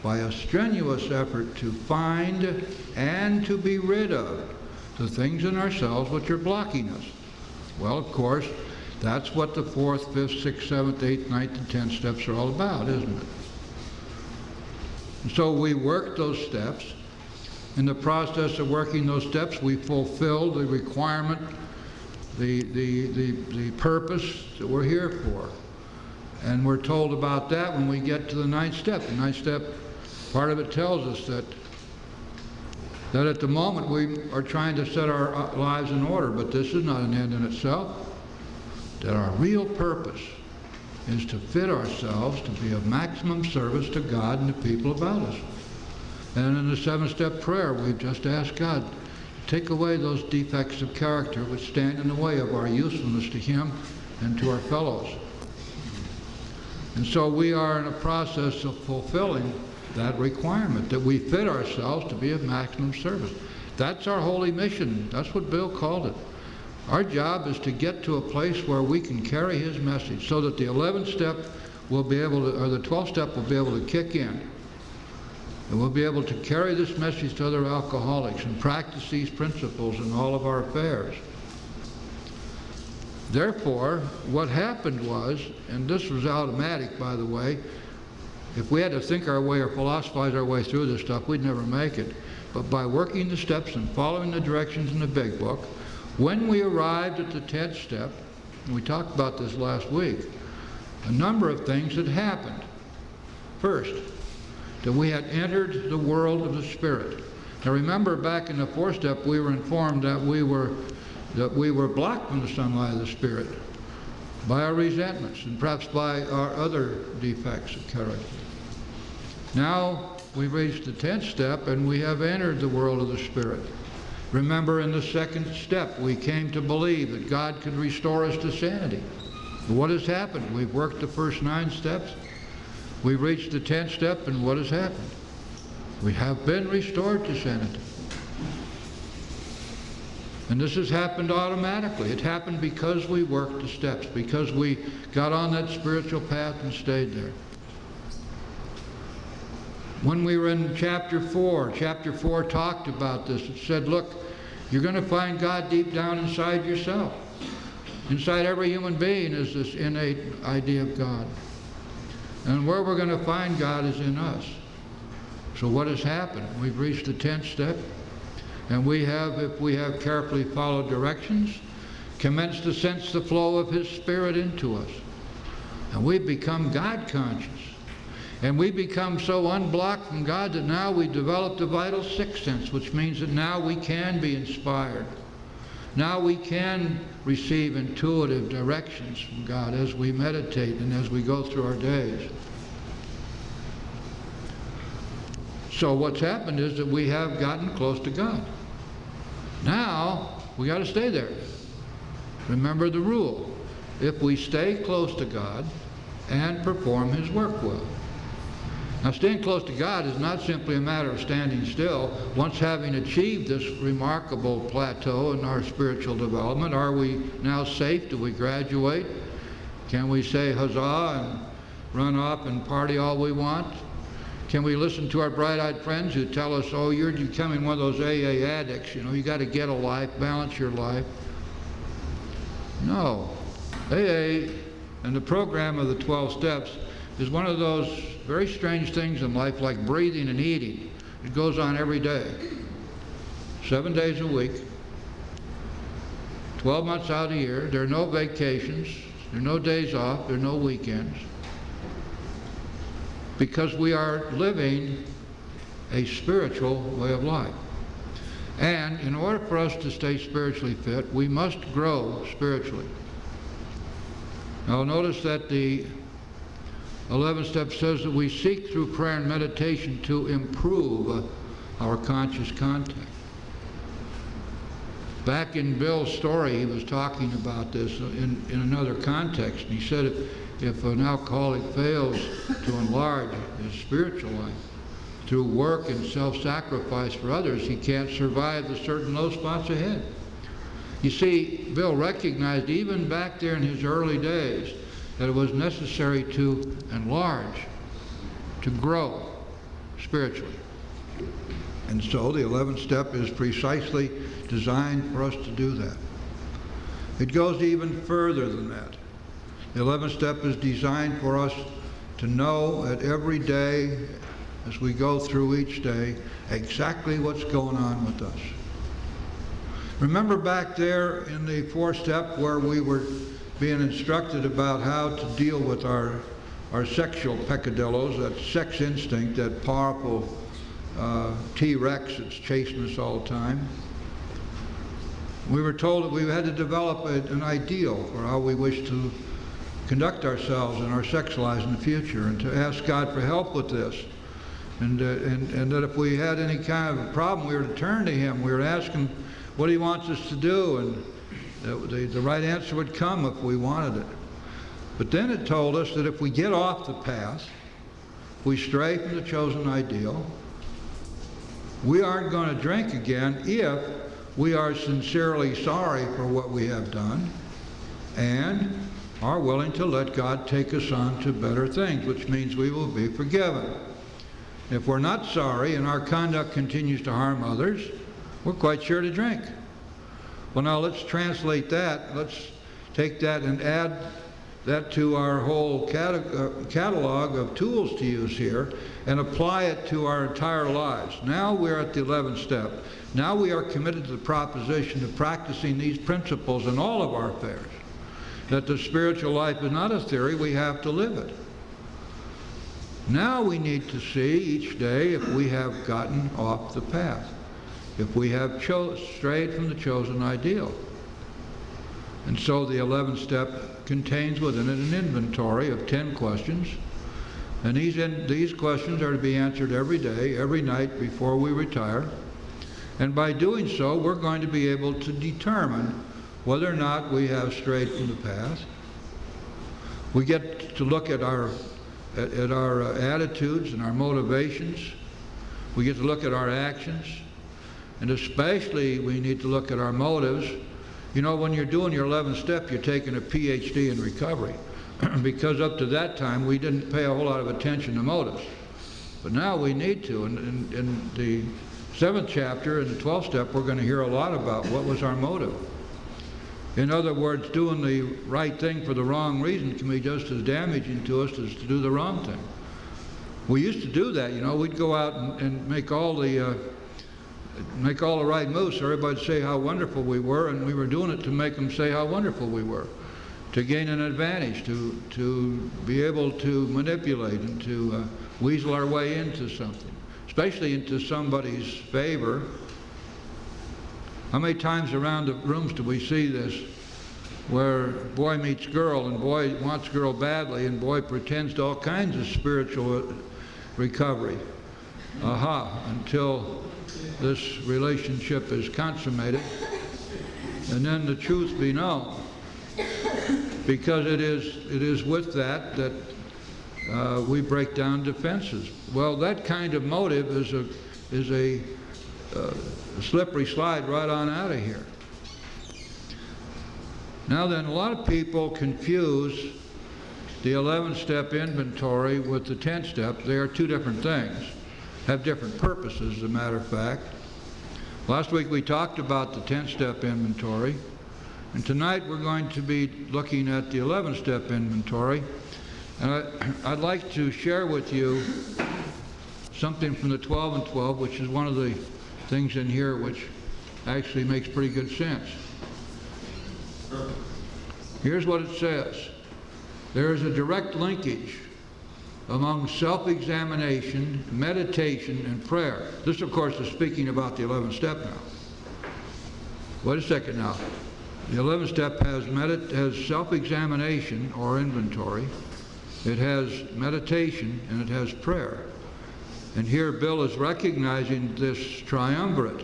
by a strenuous effort to find and to be rid of the things in ourselves which are blocking us. Well, of course, that's what the 4th, 5th, 6th, 7th, 8th, 9th, and 10th steps are all about, isn't it? And so we worked those steps. In the process of working those steps, we fulfilled the requirement, the purpose that we're here for. And we're told about that when we get to the 9th step. The 9th step, part of it tells us that at the moment we are trying to set our lives in order, but this is not an end in itself. That our real purpose is to fit ourselves to be of maximum service to God and the people about us. And in the 7th step prayer, we've just asked God to take away those defects of character which stand in the way of our usefulness to Him and to our fellows. And so we are in a process of fulfilling that requirement, that we fit ourselves to be of maximum service. That's our holy mission. That's what Bill called it. Our job is to get to a place where we can carry his message so that the 11th step will be able to, or the 12th step will be able to kick in. And we'll be able to carry this message to other alcoholics and practice these principles in all of our affairs. Therefore, what happened was, and this was automatic, by the way, if we had to think our way or philosophize our way through this stuff, we'd never make it. But by working the steps and following the directions in the Big Book, when we arrived at the 10th step, and we talked about this last week, a number of things had happened. First, that we had entered the world of the Spirit. Now remember, back in the 4th step, we were informed that we were blocked from the sunlight of the Spirit by our resentments and perhaps by our other defects of character. Now we've reached the 10th step and we have entered the world of the Spirit. Remember, in the 2nd step, we came to believe that God could restore us to sanity. What has happened? We've worked the first 9 steps. We've reached the 10th step, and what has happened? We have been restored to sanity. And this has happened automatically. It happened because we worked the steps, because we got on that spiritual path and stayed there. When we were in chapter 4 talked about this. It said, look, you're going to find God deep down inside yourself. Inside every human being is this innate idea of God. And where we're going to find God is in us. So what has happened? We've reached the 10th step, and we have, if we have carefully followed directions, commenced to sense the flow of His Spirit into us. And we've become God conscious. And we become so unblocked from God that now we develop the vital 6th sense, which means that now we can be inspired. Now we can receive intuitive directions from God as we meditate and as we go through our days. So what's happened is that we have gotten close to God. Now we got to stay there. Remember the rule. If we stay close to God and perform His work well. Now, staying close to God is not simply a matter of standing still. Once having achieved this remarkable plateau in our spiritual development, are we now safe? Do we graduate? Can we say huzzah and run off and party all we want? Can we listen to our bright-eyed friends who tell us, oh, you're becoming one of those AA addicts, you know, you got to get a life, balance your life? No. AA and the program of the 12 steps is one of those very strange things in life, like breathing and eating. It goes on every day, 7 days a week, 12 months out of the year. There are no vacations, there are no days off, there are no weekends, because we are living a spiritual way of life. And in order for us to stay spiritually fit, we must grow spiritually. Now notice that the 11th step says that we seek through prayer and meditation to improve our conscious contact. Back in Bill's story, he was talking about this in another context. And he said if an alcoholic fails to enlarge his spiritual life through work and self-sacrifice for others, he can't survive the certain low spots ahead. You see, Bill recognized even back there in his early days that it was necessary to enlarge, to grow spiritually. And so the 11th step is precisely designed for us to do that. It goes even further than that. The 11th step is designed for us to know at every day, as we go through each day, exactly what's going on with us. Remember back there in the 4th step where we were being instructed about how to deal with our sexual peccadillos, that sex instinct, that powerful T-Rex that's chasing us all the time. We were told that we had to develop an ideal for how we wish to conduct ourselves in our sex lives in the future, and to ask God for help with this. And that if we had any kind of a problem, we were to turn to Him. We were to ask Him what He wants us to do, and the right answer would come if we wanted it. But then it told us that if we get off the path, we stray from the chosen ideal, we aren't going to drink again if we are sincerely sorry for what we have done and are willing to let God take us on to better things, which means we will be forgiven. If we're not sorry and our conduct continues to harm others, we're quite sure to drink. Well, now let's translate that. Let's take that and add that to our whole catalog of tools to use here and apply it to our entire lives. Now we're at the 11th step. Now we are committed to the proposition of practicing these principles in all of our affairs. That the spiritual life is not a theory, we have to live it. Now we need to see each day if we have gotten off the path, if we have strayed from the chosen ideal. And so the 11th step contains within it an inventory of 10 questions. And these questions are to be answered every day, every night before we retire. And by doing so, we're going to be able to determine whether or not we have strayed from the path. We get to look at our attitudes and our motivations. We get to look at our actions. And especially we need to look at our motives. You know, when you're doing your 11th step, you're taking a PhD in recovery. Because up to that time, we didn't pay a whole lot of attention to motives. But now we need to. In the 7th chapter, in the 12th step, we're going to hear a lot about what was our motive. In other words, doing the right thing for the wrong reason can be just as damaging to us as to do the wrong thing. We used to do that, you know. We'd go out and make all the right moves so everybody'd say how wonderful we were, and we were doing it to make them say how wonderful we were, to gain an advantage, to be able to manipulate and to weasel our way into something, especially into somebody's favor. How many times around the rooms do we see this, where boy meets girl and boy wants girl badly and boy pretends to all kinds of spiritual recovery, until this relationship is consummated, and then the truth be known, because it is with that we break down defenses. Well, that kind of motive is a slippery slide right on out of here. Now then, a lot of people confuse the 11th step inventory with the 10th step. They are two different things, have different purposes, as a matter of fact. Last week we talked about the 10th step inventory, and tonight we're going to be looking at the 11th step inventory. And I'd like to share with you something from the 12 and 12, which is one of the things in here which actually makes pretty good sense. Here's what it says. There is a direct linkage among self-examination, meditation, and prayer. This, of course, is speaking about the 11th step now. Wait a second now. The 11th step has self-examination or inventory. It has meditation, and it has prayer. And here Bill is recognizing this triumvirate.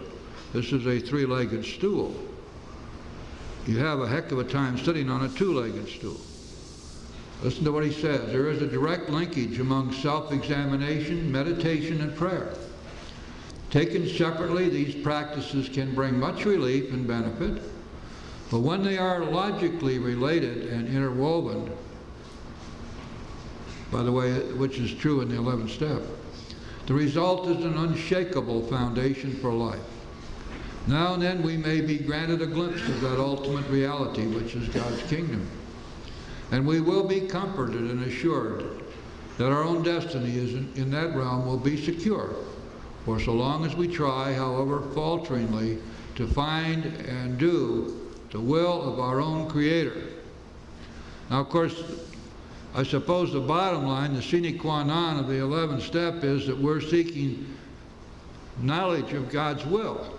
This is a three-legged stool. You have a heck of a time sitting on a two-legged stool. Listen to what he says. There is a direct linkage among self-examination, meditation, and prayer. Taken separately, these practices can bring much relief and benefit, but when they are logically related and interwoven, by the way, which is true in the 11th step, the result is an unshakable foundation for life. Now and then we may be granted a glimpse of that ultimate reality, which is God's kingdom. And we will be comforted and assured that our own destiny in that realm will be secure, for so long as we try, however falteringly, to find and do the will of our own Creator. Now, of course, I suppose the bottom line, the sine qua non of the 11th step, is that we're seeking knowledge of God's will.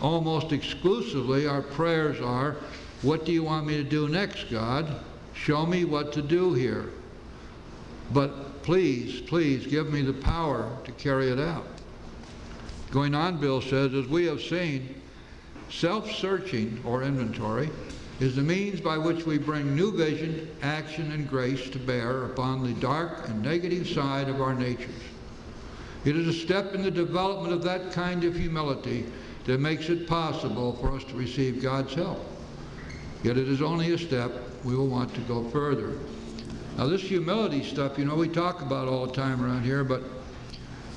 Almost exclusively, our prayers are, what do you want me to do next, God? Show me what to do here. But please, please give me the power to carry it out. Going on, Bill says, as we have seen, self-searching or inventory is the means by which we bring new vision, action, and grace to bear upon the dark and negative side of our natures. It is a step in the development of that kind of humility that makes it possible for us to receive God's help. Yet it is only a step. We will want to go further. Now this humility stuff, we talk about all the time around here, but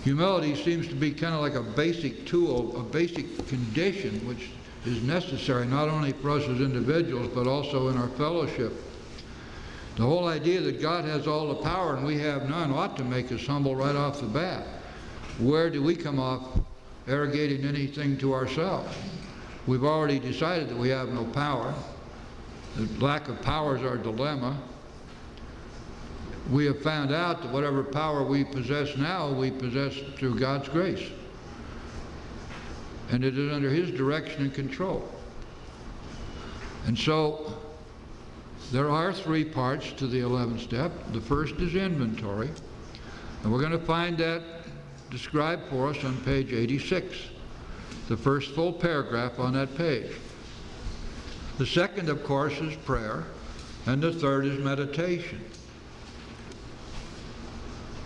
humility seems to be kind of like a basic tool, a basic condition which is necessary not only for us as individuals but also in our fellowship. The whole idea that God has all the power and we have none ought to make us humble right off the bat. Where do we come off arrogating anything to ourselves? We've already decided that we have no power. The lack of power is our dilemma. We have found out that whatever power we possess now, we possess through God's grace. And it is under His direction and control. And so, there are 3 parts to the 11th step. The first is inventory. And we're going to find that described for us on page 86. The first full paragraph on that page. The second, of course, is prayer. And the third is meditation.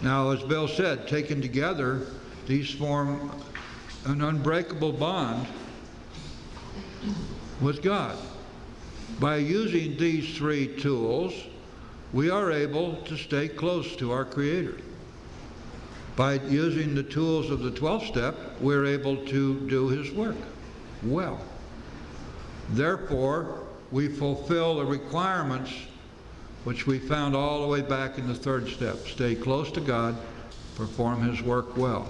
Now, as Bill said, taken together, these form an unbreakable bond with God. By using these 3 tools, we are able to stay close to our Creator. By using the tools of the 12th step, we're able to do His work well. Therefore, we fulfill the requirements which we found all the way back in the 3rd step. Stay close to God, perform His work well.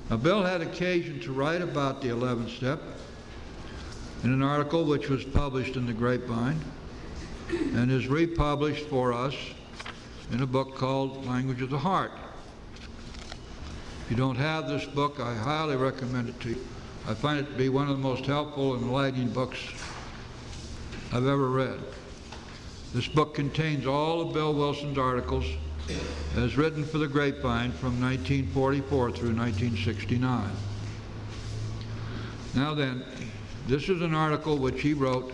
Now, Bill had occasion to write about the 11th step in an article which was published in the Grapevine and is republished for us in a book called Language of the Heart. If you don't have this book, I highly recommend it to you. I find it to be one of the most helpful and enlightening books I've ever read. This book contains all of Bill Wilson's articles as written for the Grapevine from 1944 through 1969. Now then, this is an article which he wrote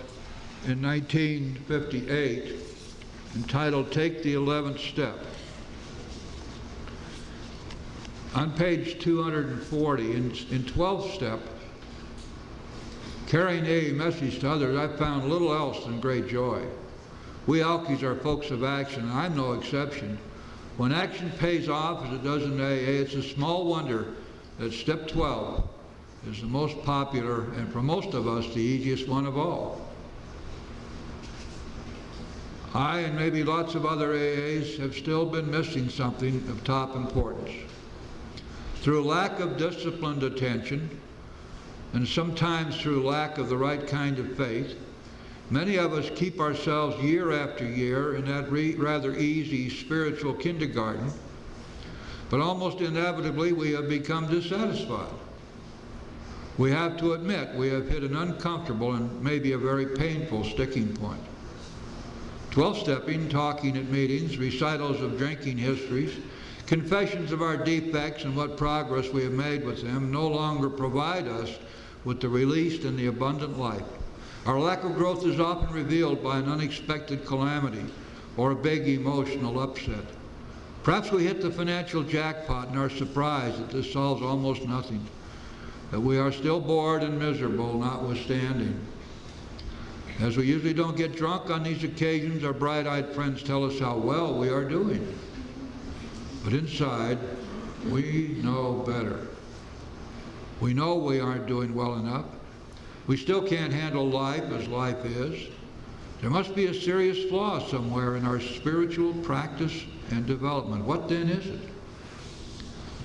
in 1958 entitled Take the 11th Step. On page 240, in 12th step, carrying a message to others, I found little else than great joy. We Alkies are folks of action, and I'm no exception. When action pays off, as it does in AA, it's a small wonder that step 12 is the most popular, and for most of us, the easiest one of all. I, and maybe lots of other AAs, have still been missing something of top importance. Through lack of disciplined attention, and sometimes through lack of the right kind of faith, many of us keep ourselves year after year in that rather easy spiritual kindergarten, but almost inevitably we have become dissatisfied. We have to admit we have hit an uncomfortable and maybe a very painful sticking point. 12-stepping, talking at meetings, recitals of drinking histories, confessions of our defects and what progress we have made with them no longer provide us with the released and the abundant life. Our lack of growth is often revealed by an unexpected calamity or a big emotional upset. Perhaps we hit the financial jackpot and are surprised that this solves almost nothing, that we are still bored and miserable notwithstanding. As we usually don't get drunk on these occasions, our bright-eyed friends tell us how well we are doing. But inside, we know better. We know we aren't doing well enough. We still can't handle life as life is. There must be a serious flaw somewhere in our spiritual practice and development. What then is it?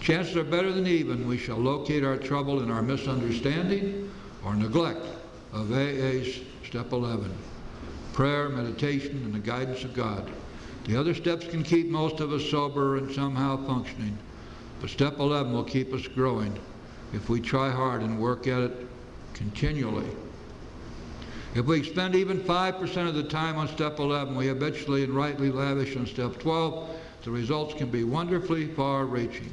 Chances are better than even we shall locate our trouble in our misunderstanding or neglect of AA's step 11. Prayer, meditation, and the guidance of God. The other steps can keep most of us sober and somehow functioning, but step 11 will keep us growing if we try hard and work at it continually. If we expend even 5% of the time on step 11, we habitually and rightly lavish on step 12, the results can be wonderfully far-reaching.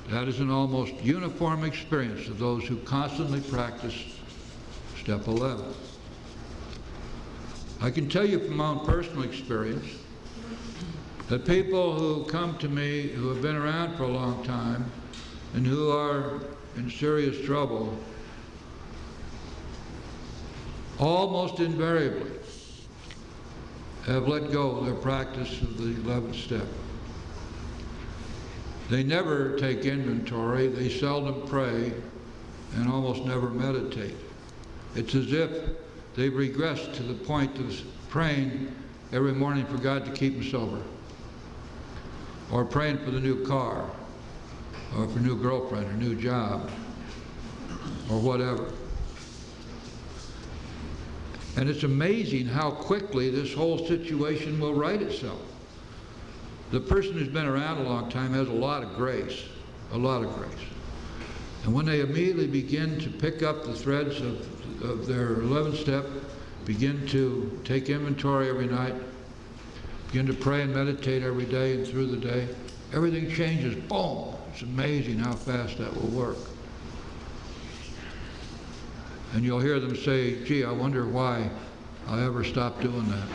That is an almost uniform experience of those who constantly practice step 11. I can tell you from my own personal experience that people who come to me who have been around for a long time and who are in serious trouble almost invariably have let go of their practice of the 11th step. They never take inventory, they seldom pray, and almost never meditate. It's as if they've regressed to the point of praying every morning for God to keep them sober, or praying for the new car, or for a new girlfriend, or new job, or whatever. And it's amazing how quickly this whole situation will right itself. The person who's been around a long time has a lot of grace, a lot of grace. And when they immediately begin to pick up the threads of their 11th step, begin to take inventory every night, begin to pray and meditate every day and through the day, everything changes. Boom! It's amazing how fast that will work. And you'll hear them say, gee, I wonder why I ever stopped doing that.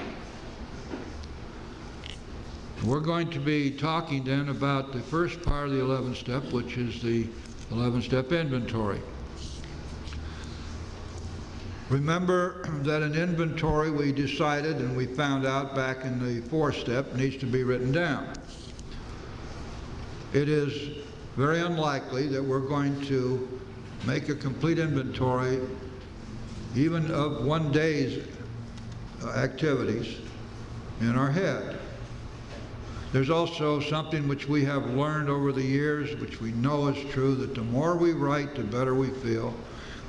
We're going to be talking then about the first part of the 11th step, which is the 11th step inventory. Remember that an inventory we decided and we found out back in the 4th step needs to be written down. It is very unlikely that we're going to make a complete inventory even of one day's activities in our head. There's also something which we have learned over the years, which we know is true, that the more we write, the better we feel.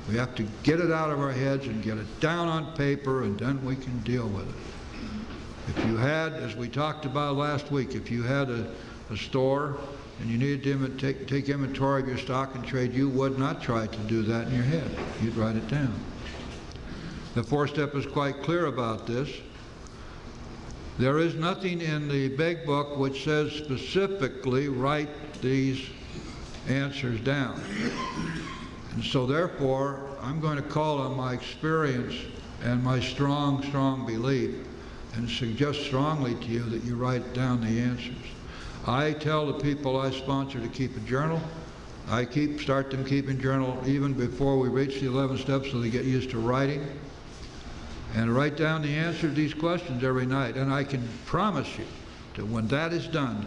We have to get it out of our heads and get it down on paper, and then we can deal with it. If you had, as we talked about last week, if you had a store and you needed to take inventory of your stock and trade, you would not try to do that in your head. You'd write it down. The 4th step is quite clear about this. There is nothing in the big book which says specifically write these answers down. And so therefore, I'm going to call on my experience and my strong belief and suggest strongly to you that you write down the answers. I tell the people I sponsor to keep a journal. I start them keeping journal even before we reach the 11th step so they get used to writing. And write down the answer to these questions every night. And I can promise you that when that is done,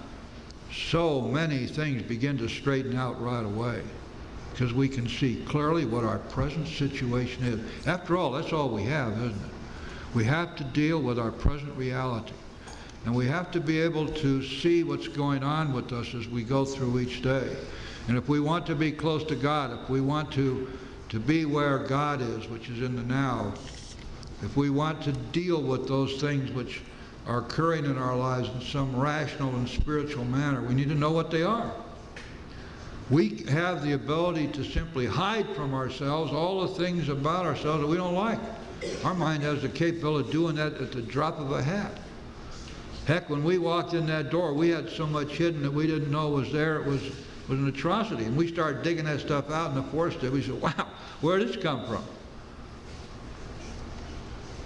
so many things begin to straighten out right away. Because we can see clearly what our present situation is. After all, that's all we have, isn't it? We have to deal with our present reality. And we have to be able to see what's going on with us as we go through each day. And if we want to be close to God, if we want to be where God is, which is in the now, if we want to deal with those things which are occurring in our lives in some rational and spiritual manner, we need to know what they are. We have the ability to simply hide from ourselves all the things about ourselves that we don't like. Our mind has the capability of doing that at the drop of a hat. Heck, when we walked in that door, we had so much hidden that we didn't know was there. It was an atrocity. And we started digging that stuff out in the 4th step. We said, wow, where did this come from?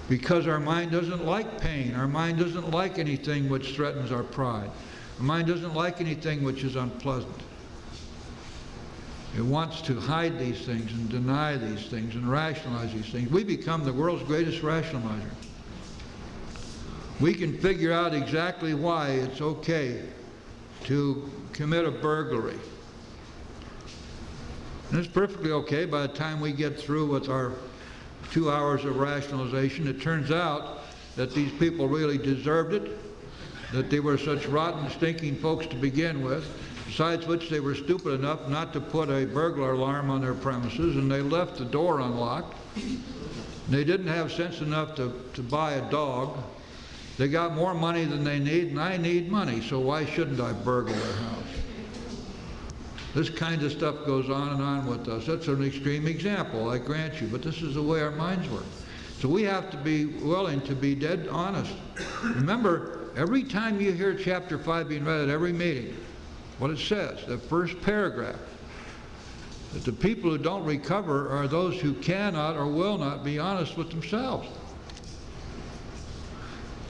Because our mind doesn't like pain. Our mind doesn't like anything which threatens our pride. Our mind doesn't like anything which is unpleasant. It wants to hide these things and deny these things and rationalize these things. We become the world's greatest rationalizer. We can figure out exactly why it's okay to commit a burglary. And it's perfectly okay by the time we get through with our 2 hours of rationalization. It turns out that these people really deserved it, that they were such rotten, stinking folks to begin with, besides which they were stupid enough not to put a burglar alarm on their premises, and they left the door unlocked. They didn't have sense enough to buy a dog. They got more money than they need, and I need money, so why shouldn't I burgle their house? This kind of stuff goes on and on with us. That's an extreme example, I grant you, but this is the way our minds work. So we have to be willing to be dead honest. Remember, every time you hear chapter 5 being read at every meeting, what it says, the first paragraph, that the people who don't recover are those who cannot or will not be honest with themselves.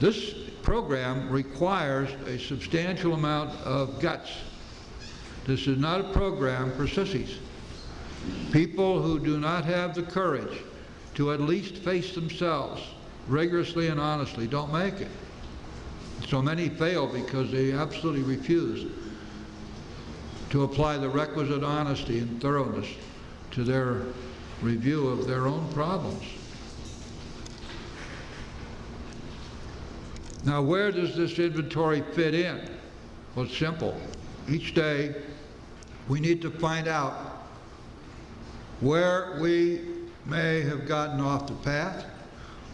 This program requires a substantial amount of guts. This is not a program for sissies. People who do not have the courage to at least face themselves rigorously and honestly don't make it. So many fail because they absolutely refuse to apply the requisite honesty and thoroughness to their review of their own problems. Now, where does this inventory fit in? Well, it's simple. Each day, we need to find out where we may have gotten off the path,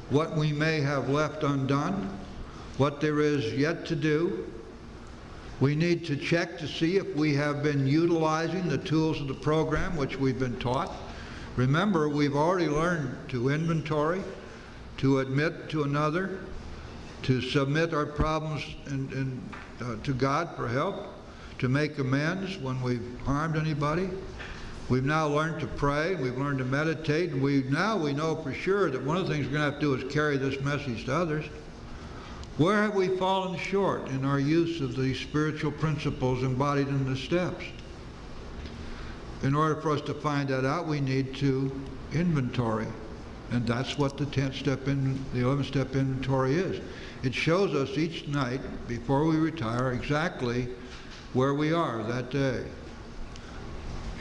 what we may have left undone, what there is yet to do. We need to check to see if we have been utilizing the tools of the program which we've been taught. Remember, we've already learned to inventory, to admit to another, to submit our problems to God for help, to make amends when we've harmed anybody. We've now learned to pray, we've learned to meditate, and we know for sure that one of the things we're going to have to do is carry this message to others. Where have we fallen short in our use of the spiritual principles embodied in the steps? In order for us to find that out, we need to inventory. And that's what the 10-step the 11-step inventory is. It shows us each night before we retire exactly where we are that day.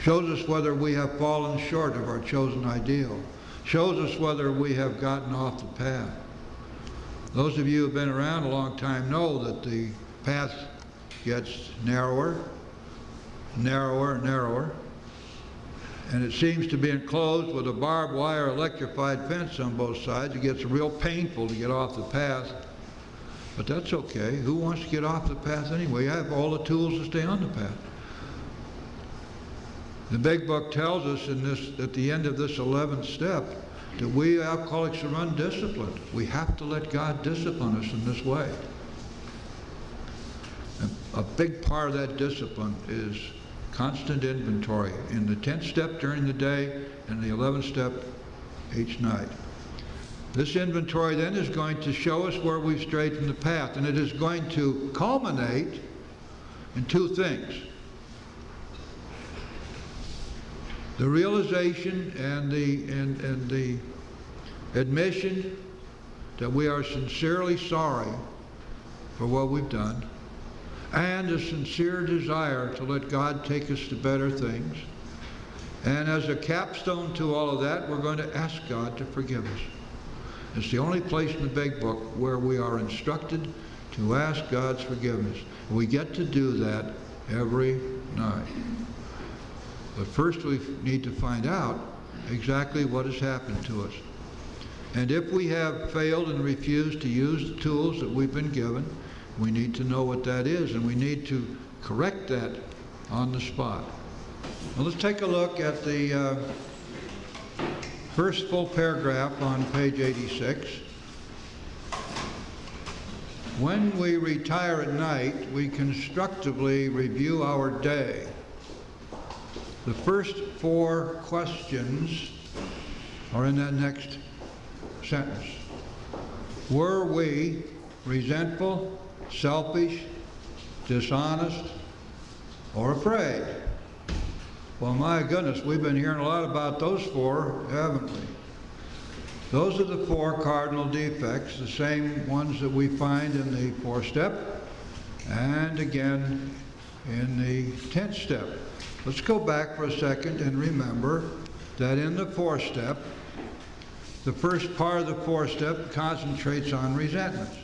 Shows us whether we have fallen short of our chosen ideal. Shows us whether we have gotten off the path. Those of you who have been around a long time know that the path gets narrower, narrower, narrower, and it seems to be enclosed with a barbed wire electrified fence on both sides. It gets real painful to get off the path, but that's okay. Who wants to get off the path anyway? You have all the tools to stay on the path. The big book tells us at the end of this 11th step that we alcoholics are undisciplined. We have to let God discipline us in this way. A big part of that discipline is constant inventory in the 10th step during the day and the 11th step each night. This inventory then is going to show us where we've strayed from the path, and it is going to culminate in two things. The realization and the admission that we are sincerely sorry for what we've done, and a sincere desire to let God take us to better things. And as a capstone to all of that, we're going to ask God to forgive us. It's the only place in the big book where we are instructed to ask God's forgiveness. We get to do that every night. But first we need to find out exactly what has happened to us. And if we have failed and refused to use the tools that we've been given, we need to know what that is, and we need to correct that on the spot. Well, let's take a look at the first full paragraph on page 86. When we retire at night, we constructively review our day. The first four questions are in that next sentence. Were we resentful, selfish, dishonest, or afraid? Well, my goodness, we've been hearing a lot about those four, haven't we? Those are the four cardinal defects, the same ones that we find in the 4th step and again in the 10th step. Let's go back for a second and remember that in the 4th step, the first part of the 4th step concentrates on resentments,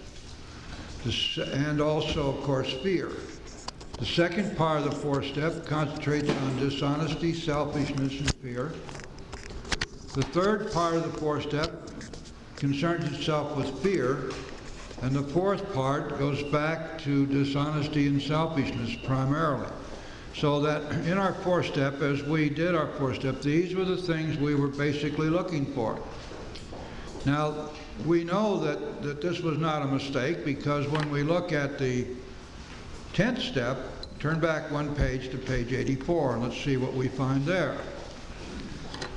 and also, of course, fear. The second part of the 4th step concentrates on dishonesty, selfishness, and fear. The third part of the 4th step concerns itself with fear, and the fourth part goes back to dishonesty and selfishness primarily. So that in our 4th step, as we did our 4th step, these were the things we were basically looking for. Now, we know that this was not a mistake, because when we look at the 10th step, turn back one page to page 84, and let's see what we find there.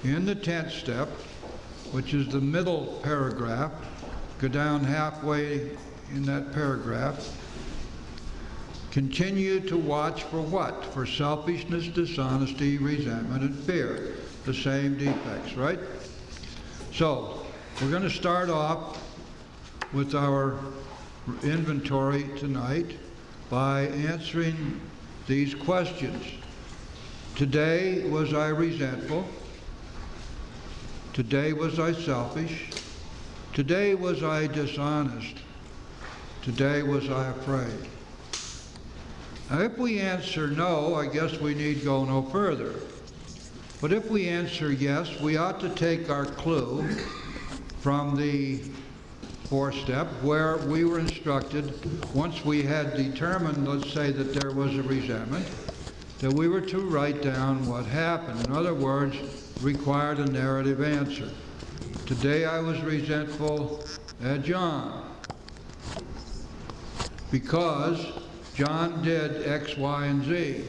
In the 10th step, which is the middle paragraph, go down halfway in that paragraph, continue to watch for what? For selfishness, dishonesty, resentment, and fear. The same defects, right? So, we're going to start off with our inventory tonight by answering these questions. Today, was I resentful? Today, was I selfish? Today, was I dishonest? Today, was I afraid? Now, if we answer no, I guess we need go no further. But if we answer yes, we ought to take our clue from the 4th step, where we were instructed, once we had determined, let's say, that there was a resentment, that we were to write down what happened. In other words, required a narrative answer. Today I was resentful at John because John did X, Y, and Z.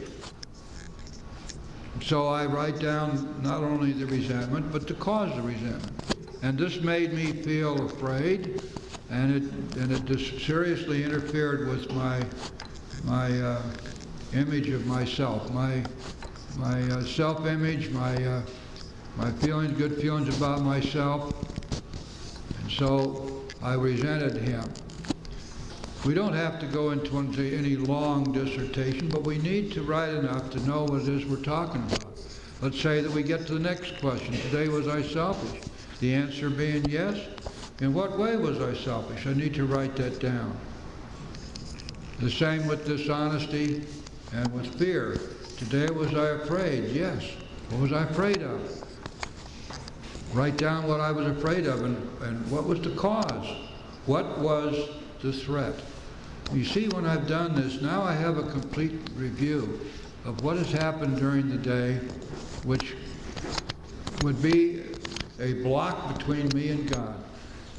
So I write down not only the resentment, but the cause of resentment. And this made me feel afraid, and it just seriously interfered with my image of myself, my self-image, my feelings, good feelings about myself, and so I resented him. We don't have to go into any long dissertation, but we need to write enough to know what it is we're talking about. Let's say that we get to the next question. Today, was I selfish? The answer being yes. In what way was I selfish? I need to write that down. The same with dishonesty and with fear. Today, was I afraid? Yes. What was I afraid of? Write down what I was afraid of and what was the cause. What was the threat? You see, when I've done this, now I have a complete review of what has happened during the day, which would be a block between me and God.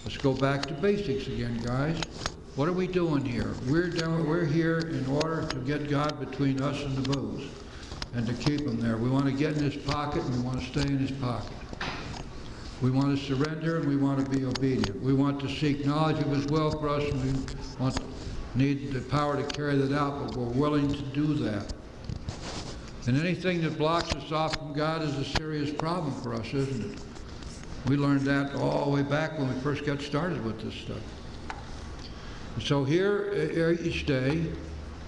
Let's go back to basics again, guys. What are we doing here? We're here in order to get God between us and the booze and to keep him there. We want to get in his pocket and we want to stay in his pocket. We want to surrender and we want to be obedient. We want to seek knowledge of his will for us, and we need the power to carry that out, but we're willing to do that. And anything that blocks us off from God is a serious problem for us, isn't it? We learned that all the way back when we first got started with this stuff. So here, each day,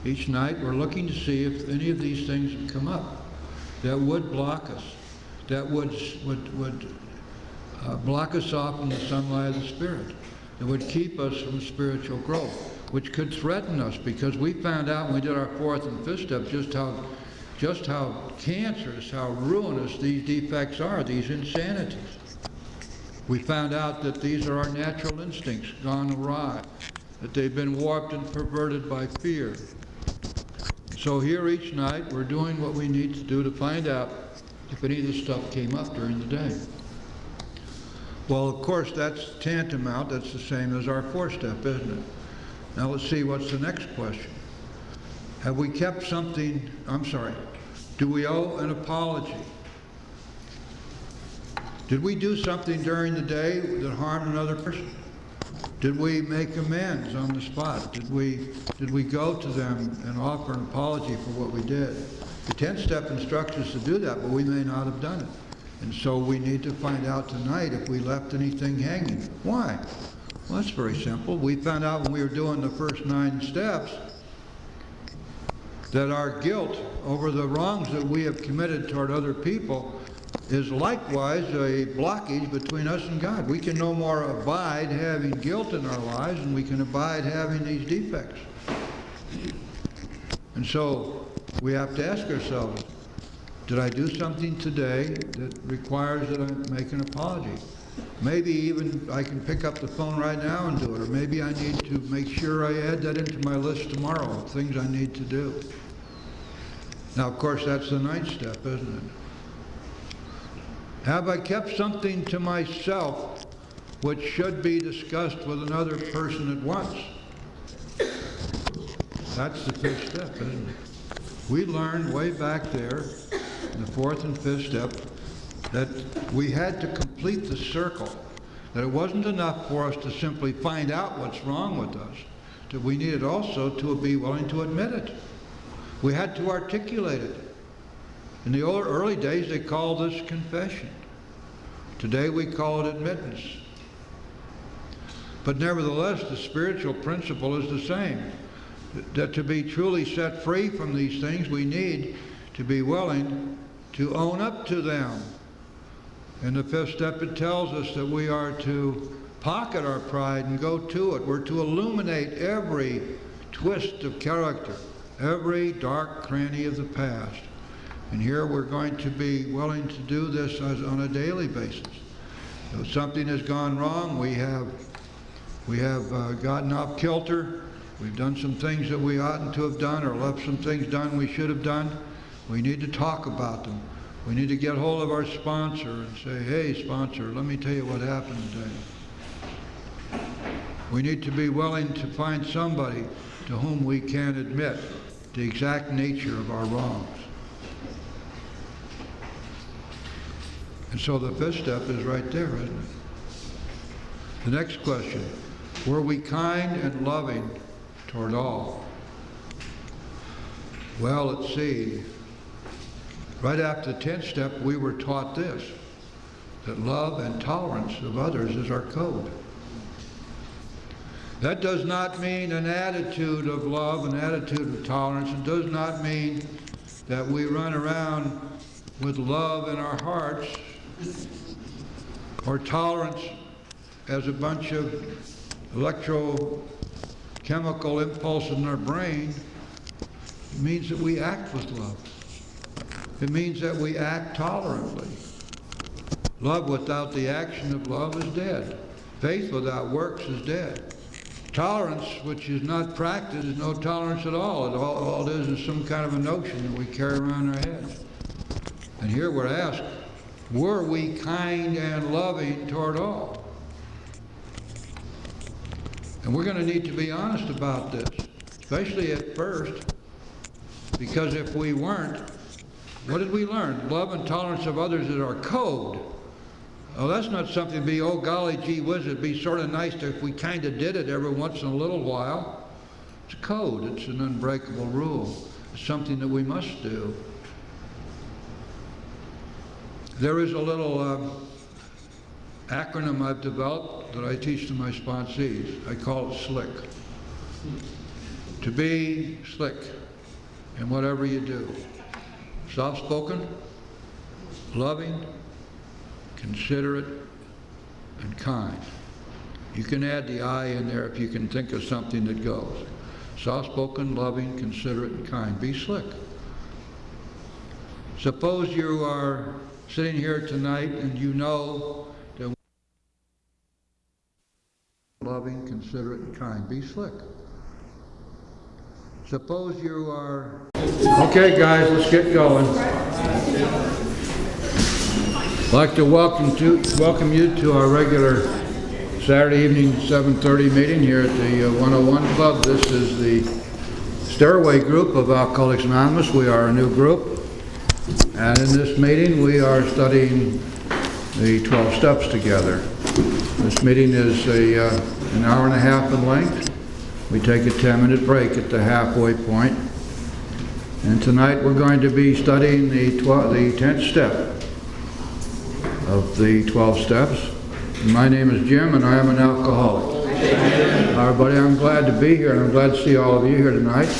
each night, we're looking to see if any of these things have come up that would block us, that would block us off from the sunlight of the Spirit, that would keep us from spiritual growth, which could threaten us, because we found out when we did our 4th and 5th step just how cancerous, how ruinous these defects are, these insanities. We found out that these are our natural instincts gone awry, that they've been warped and perverted by fear. So here each night we're doing what we need to do to find out if any of this stuff came up during the day. Well, of course, that's tantamount, that's the same as our 4th step, isn't it? Now let's see, what's the next question? Have we kept something, do we owe an apology? Did we do something during the day that harmed another person? Did we make amends on the spot? Did we go to them and offer an apology for what we did? The 10th step instructs us to do that, but we may not have done it. And so we need to find out tonight if we left anything hanging. Why? Well, that's very simple. We found out when we were doing the first 9 steps that our guilt over the wrongs that we have committed toward other people is likewise a blockage between us and God. We can no more abide having guilt in our lives than we can abide having these defects. And so we have to ask ourselves, did I do something today that requires that I make an apology? Maybe even I can pick up the phone right now and do it, or maybe I need to make sure I add that into my list tomorrow of things I need to do. Now, of course, that's the 9th step, isn't it? Have I kept something to myself which should be discussed with another person at once? That's the 5th step, isn't it? We learned way back there in the 4th and 5th step that we had to complete the circle, that it wasn't enough for us to simply find out what's wrong with us, we needed also to be willing to admit it. We had to articulate it. In the early days, they called this confession. Today, we call it admittance. But nevertheless, the spiritual principle is the same. That to be truly set free from these things, we need to be willing to own up to them. In the fifth step, it tells us that we are to pocket our pride and go to it. We're to illuminate every twist of character, every dark cranny of the past. And here we're going to be willing to do this on a daily basis. If something has gone wrong, we have gotten off kilter. We've done some things that we oughtn't to have done, or left some things done we should have done. We need to talk about them. We need to get hold of our sponsor and say, hey, sponsor, let me tell you what happened today. We need to be willing to find somebody to whom we can admit the exact nature of our wrongs. And so the fifth step is right there, isn't it? The next question, were we kind and loving toward all? Well, let's see. Right after the 10th step, we were taught this, that love and tolerance of others is our code. That does not mean an attitude of love, an attitude of tolerance. It does not mean that we run around with love in our hearts or tolerance as a bunch of electrochemical impulses in our brain. It means that we act with love. It means that we act tolerantly. Love without the action of love is dead. Faith without works is dead. Tolerance, which is not practiced, is no tolerance at all. All it is some kind of a notion that we carry around our heads. And here we're asked, were we kind and loving toward all? And we're going to need to be honest about this, especially at first, because if we weren't, what did we learn? Love and tolerance of others is our code. Oh, that's not something to be, oh golly, gee whiz, it'd be sort of nice if we kind of did it every once in a little while. It's a code. It's an unbreakable rule. It's something that we must do. There is a little acronym I've developed that I teach to my sponsees. I call it SLICK. To be slick in whatever you do. Soft-spoken, loving, considerate, and kind. You can add the I in there if you can think of something that goes. Soft-spoken, loving, considerate, and kind. Be slick. Suppose you are sitting here tonight and you know that loving, considerate, and kind. Be slick. Suppose you are... Okay, guys, let's get going. I'd like to welcome you to our regular Saturday evening 7:30 meeting here at the 101 Club. This is the Stairway group of Alcoholics Anonymous. We are a new group, and in this meeting we are studying the 12 steps together. This meeting is an hour and a half in length. We take a 10-minute break at the halfway point, and tonight we're going to be studying the 10th step of the 12 steps. My name is Jim, and I am an alcoholic. Everybody, I'm glad to be here, and I'm glad to see all of you here tonight.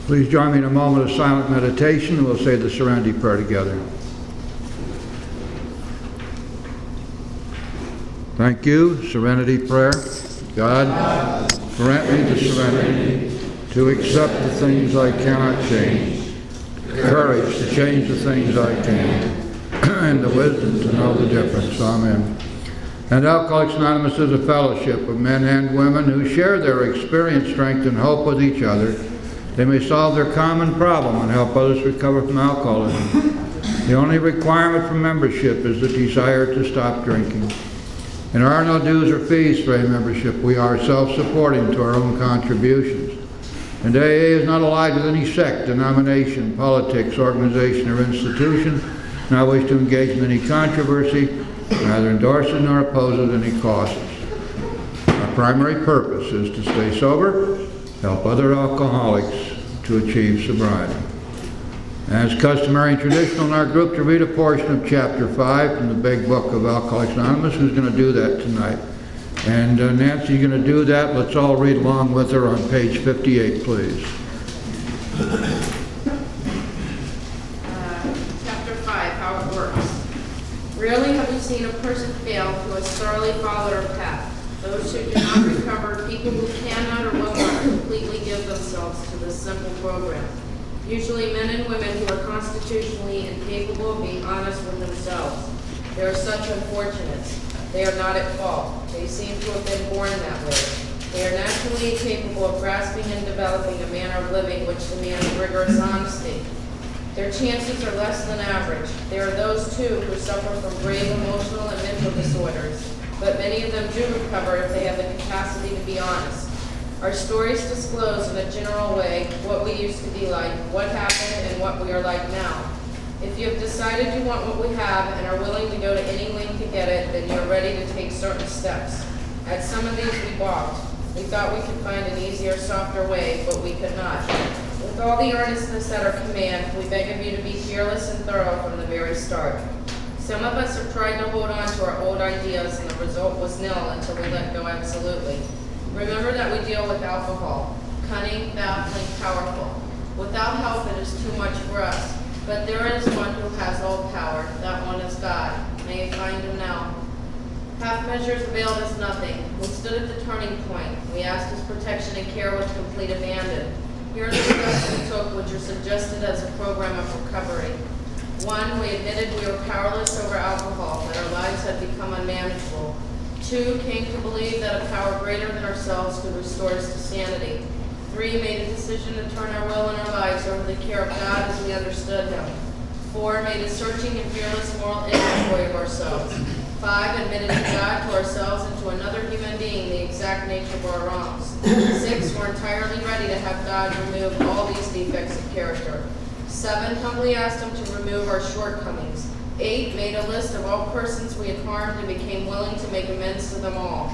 Please join me in a moment of silent meditation, and we'll say the Serenity Prayer together. Thank you. Serenity Prayer. God, grant me the serenity to accept the things I cannot change, courage to change the things I can, and the wisdom to know the difference. Amen. And Alcoholics Anonymous is a fellowship of men and women who share their experience, strength, and hope with each other. They may solve their common problem and help others recover from alcoholism. The only requirement for membership is the desire to stop drinking. And there are no dues or fees for a membership. We are self-supporting to our own contributions. And AA is not allied with any sect, denomination, politics, organization, or institution, nor wish to engage in any controversy, neither endorses nor opposes any causes. Our primary purpose is to stay sober, help other alcoholics to achieve sobriety. As customary and traditional in our group, to read a portion of Chapter 5 from the Big Book of Alcoholics Anonymous. Who's going to do that tonight? And Nancy, you're going to do that. Let's all read along with her on page 58, please. Chapter 5, how it works. Rarely have we seen a person fail who has thoroughly followed our path. Those who do not recover, people who cannot or will not completely give themselves to this simple program. Usually men and women who are constitutionally incapable of being honest with themselves. They are such unfortunates. They are not at fault. They seem to have been born that way. They are naturally incapable of grasping and developing a manner of living which demands rigorous honesty. Their chances are less than average. There are those, too, who suffer from grave emotional and mental disorders, but many of them do recover if they have the capacity to be honest. Our stories disclose in a general way what we used to be like, what happened, and what we are like now. If you have decided you want what we have and are willing to go to any length to get it, then you're ready to take certain steps. At some of these we balked. We thought we could find an easier, softer way, but we could not. With all the earnestness at our command, we beg of you to be fearless and thorough from the very start. Some of us have tried to hold on to our old ideas, and the result was nil until we let go absolutely. Remember that we deal with alcohol, cunning, baffling, powerful. Without help, it is too much for us. But there is one who has all power. That one is God. May you find him now. Half measures availed us nothing. We stood at the turning point. We asked his protection and care with complete abandon. Here are the steps we took, which are suggested as a program of recovery. 1, we admitted we were powerless over alcohol, that our lives had become unmanageable. 2, came to believe that a power greater than ourselves could restore us to sanity. 3, made a decision to turn our will and our lives over to the care of God as we understood him. 4, made a searching and fearless moral inventory of ourselves. 5, admitted to God, to ourselves, and to another human being the exact nature of our wrongs. 6, were entirely ready to have God remove all these defects of character. 7, humbly asked him to remove our shortcomings. 8, made a list of all persons we had harmed and became willing to make amends to them all.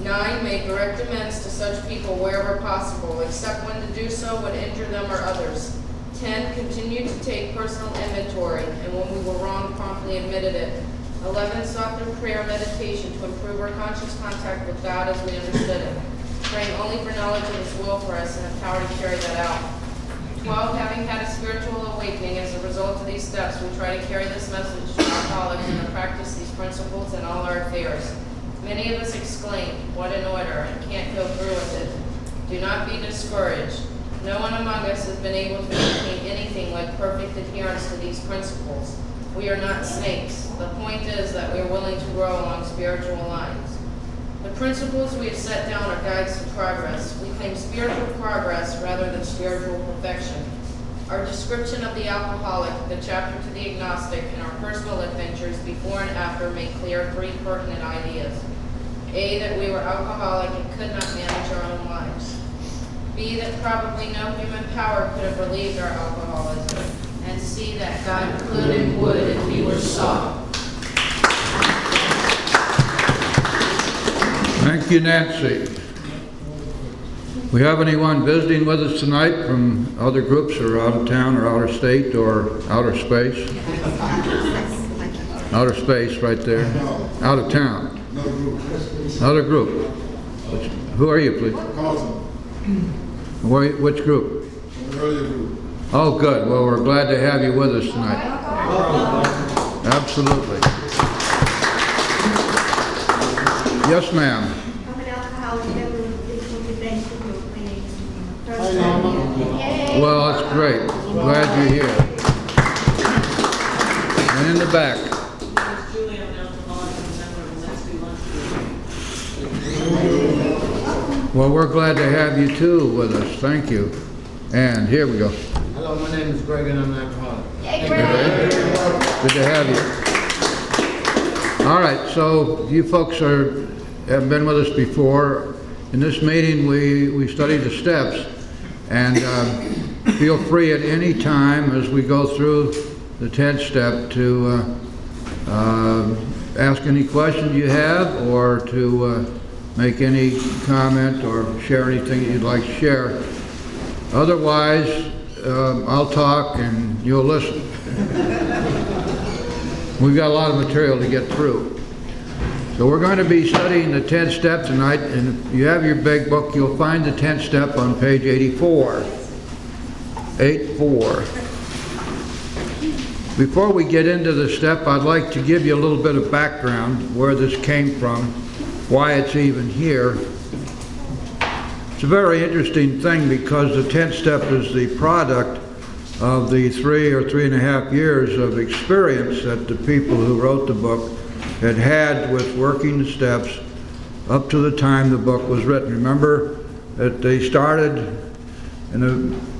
9, made direct amends to such people wherever possible, except when to do so would injure them or others. 10, continued to take personal inventory, and when we were wrong, promptly admitted it. 11, sought through prayer and meditation to improve our conscious contact with God as we understood him, praying only for knowledge of his will for us and the power to carry that out. 12, having had a spiritual awakening as a result of these steps, we try to carry this message to alcoholics and to practice these principles in all our affairs. Many of us exclaim, "What an order," and can't go through with it. Do not be discouraged. No one among us has been able to maintain anything like perfect adherence to these principles. We are not snakes. The point is that we are willing to grow along spiritual lines. The principles we have set down are guides to progress. We claim spiritual progress rather than spiritual perfection. Our description of the alcoholic, the chapter to the agnostic, and our personal adventures before and after make clear 3 pertinent ideas. A, that we were alcoholic and could not manage our own lives. B, that probably no human power could have relieved our alcoholism. And C, that God could and would if he were sought. Thank you, Nancy. We have anyone visiting with us tonight from other groups or out of town or outer state or outer space? Outer space right there. Out of town. Another group. Who are you, please? Which group? Oh, good. Well, we're glad to have you with us tonight. Absolutely. Yes, ma'am. I'm an alcoholic member of the District Group. My name is Well, that's great. Glad you're here. And in the back. Julie, I'm an alcoholic member of the Leslie Lunch. Well, we're glad to have you too with us. Thank you. And here we go. Hello, my name is Greg and I'm an alcoholic. Yay, Greg. Good to have you. All right, so you folks have been with us before. In this meeting, we study the steps, and feel free at any time as we go through the 10th step to ask any questions you have or to make any comment or share anything you'd like to share. Otherwise, I'll talk and you'll listen. We've got a lot of material to get through. So we're going to be studying the 10th step tonight, and if you have your big book, you'll find the 10th step on page 84. 84. Before we get into the step, I'd like to give you a little bit of background, where this came from, why it's even here. It's a very interesting thing because the 10th step is the product of the 3 or 3.5 years of experience that the people who wrote the book had with working the steps up to the time the book was written. Remember that they started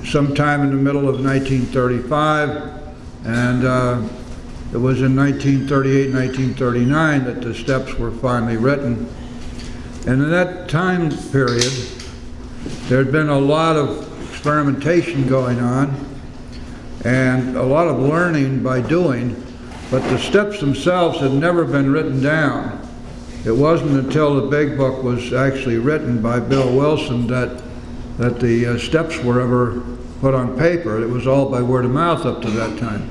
sometime in the middle of 1935, and it was in 1938, 1939 that the steps were finally written. And in that time period, there had been a lot of experimentation going on and a lot of learning by doing, but the steps themselves had never been written down. It wasn't until the big book was actually written by Bill Wilson that the steps were ever put on paper. It was all by word of mouth up to that time.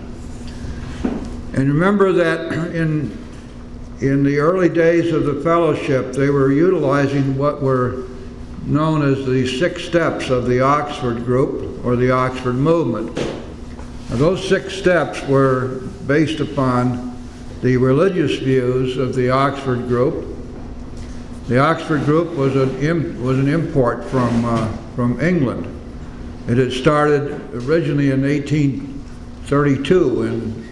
And remember that in the early days of the fellowship, they were utilizing what were known as the 6 steps of the Oxford group or the Oxford movement. Now, those 6 steps were based upon the religious views of the Oxford group. The Oxford group was an import from England. It had started originally in 1832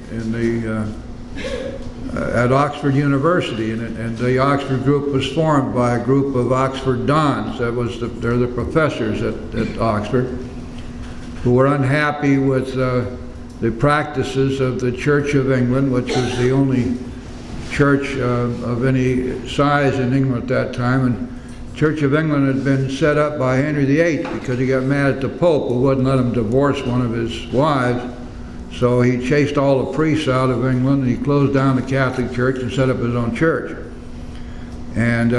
at Oxford University, and the Oxford group was formed by a group of Oxford dons. They're the professors at Oxford, who were unhappy with the practices of the Church of England, which was the only church of any size in England at that time. And Church of England had been set up by Henry VIII because he got mad at the Pope, who wouldn't let him divorce one of his wives. So he chased all the priests out of England, and he closed down the Catholic Church and set up his own church. And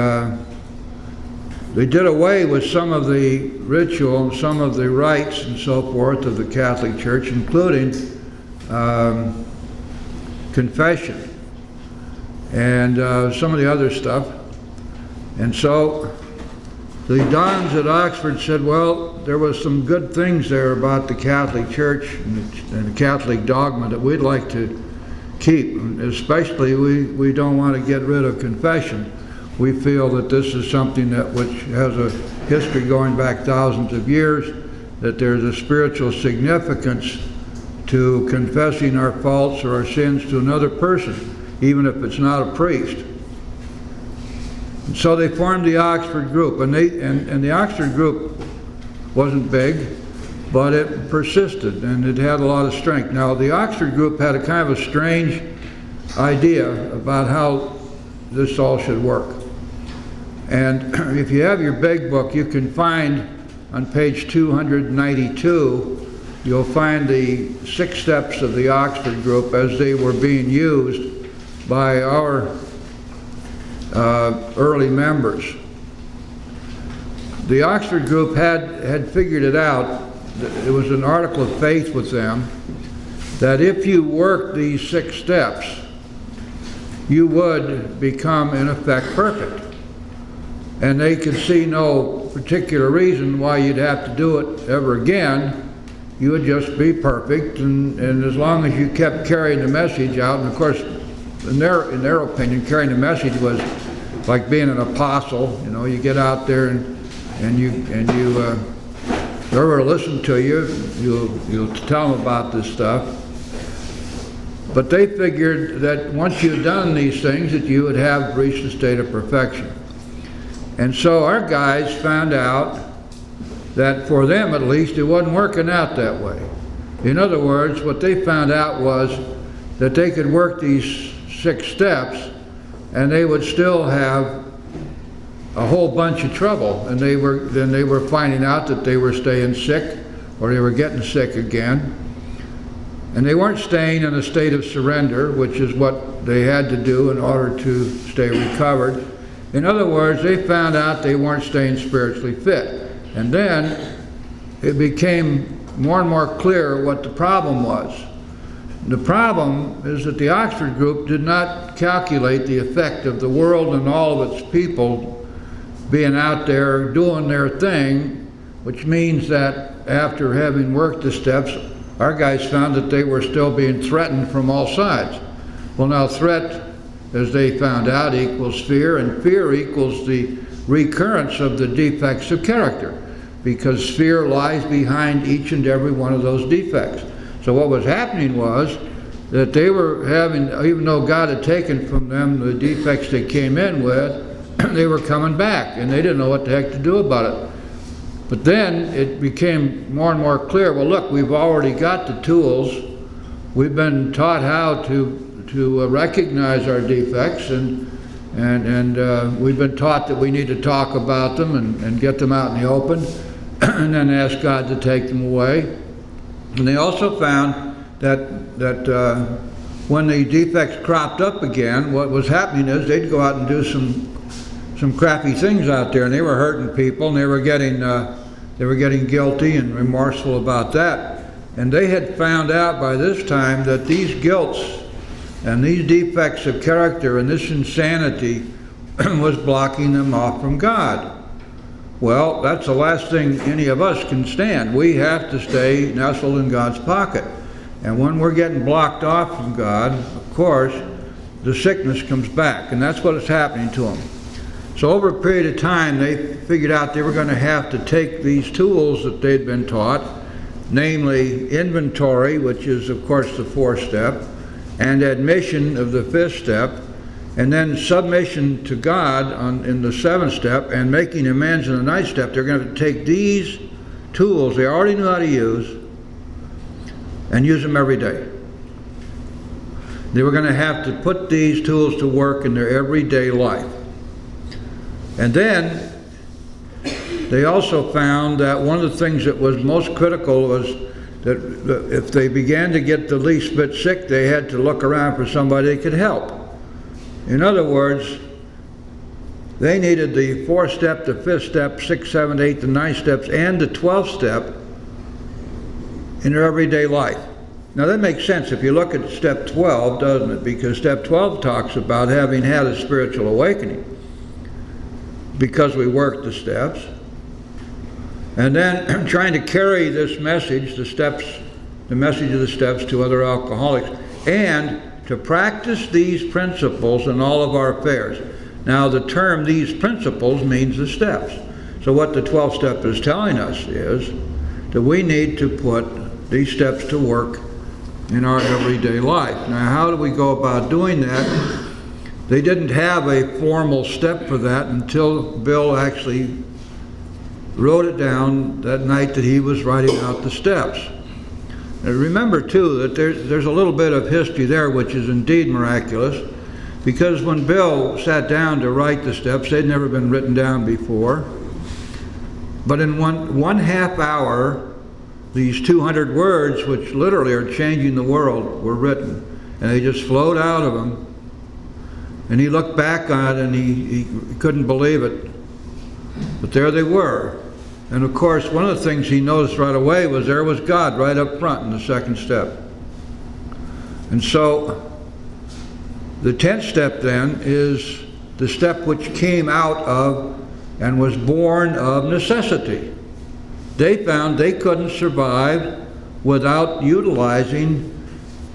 they did away with some of the ritual and some of the rites and so forth of the Catholic Church, including confession and some of the other stuff. And so the dons at Oxford said, well, there was some good things there about the Catholic Church and the Catholic dogma that we'd like to keep. Especially, we don't want to get rid of confession. We feel that this is something which has a history going back thousands of years, that there's a spiritual significance to confessing our faults or our sins to another person, even if it's not a priest. And so they formed the Oxford group, and the Oxford group wasn't big, but it persisted and it had a lot of strength. Now, the Oxford group had a kind of a strange idea about how this all should work. And if you have your big book, you can find on page 292, you'll find the 6 steps of the Oxford group as they were being used by our early members. The Oxford group had figured it out. It was an article of faith with them that if you worked these 6 steps, you would become, in effect, perfect. And they could see no particular reason why you'd have to do it ever again. You would just be perfect, and as long as you kept carrying the message out, and of course, in their opinion, carrying the message was like being an apostle. You know, you get out there and whoever will listen to you, you'll tell them about this stuff. But they figured that once you'd done these things, that you would have reached a state of perfection. And so our guys found out that for them at least, it wasn't working out that way. In other words, what they found out was that they could work these 6 steps and they would still have a whole bunch of trouble. And they were finding out that they were staying sick or they were getting sick again. And they weren't staying in a state of surrender, which is what they had to do in order to stay recovered. In other words, they found out they weren't staying spiritually fit. And then it became more and more clear what the problem was. The problem is that the Oxford group did not calculate the effect of the world and all of its people being out there doing their thing, which means that after having worked the steps, our guys found that they were still being threatened from all sides. Well, now threat, as they found out, equals fear, and fear equals the recurrence of the defects of character, because fear lies behind each and every one of those defects. So what was happening was that they were having, even though God had taken from them the defects they came in with, they were coming back, and they didn't know what the heck to do about it. But then it became more and more clear, well look, we've already got the tools, we've been taught how to recognize our defects, and we've been taught that we need to talk about them and get them out in the open, and then ask God to take them away. And they also found that when the defects cropped up again, what was happening is they'd go out and do some crappy things out there, and they were hurting people, and they were getting guilty and remorseful about that. And they had found out by this time that these guilts and these defects of character and this insanity was blocking them off from God. Well, that's the last thing any of us can stand. We have to stay nestled in God's pocket. And when we're getting blocked off from God, of course, the sickness comes back, and that's what is happening to them. So over a period of time, they figured out they were going to have to take these tools that they'd been taught, namely inventory, which is of course the 4th step, and admission of the 5th step, and then submission to God in the 7th step, and making amends in the 9th step. They're going to take these tools they already knew how to use and use them every day. They were going to have to put these tools to work in their everyday life. And then they also found that one of the things that was most critical was that if they began to get the least bit sick, they had to look around for somebody they could help. In other words, they needed the 4th step, the 5th step, 6th, 7th, 8th, and 9th steps, and the 12th step in their everyday life. Now that makes sense if you look at step 12, doesn't it? Because step 12 talks about having had a spiritual awakening, because we worked the steps. And then trying to carry this message, the message of the steps to other alcoholics, and to practice these principles in all of our affairs. Now the term "these principles" means the steps. So what the 12th step is telling us is that we need to put these steps to work in our everyday life. Now how do we go about doing that? They didn't have a formal step for that until Bill actually wrote it down that night that he was writing out the steps. And remember too that there's a little bit of history there which is indeed miraculous, because when Bill sat down to write the steps, they'd never been written down before. But in one half hour, these 200 words, which literally are changing the world, were written, and they just flowed out of him. And he looked back on it and he couldn't believe it. But there they were. And of course, one of the things he noticed right away was there was God right up front in the 2nd step. And so the 10th step then is the step which came out of and was born of necessity. They found they couldn't survive without utilizing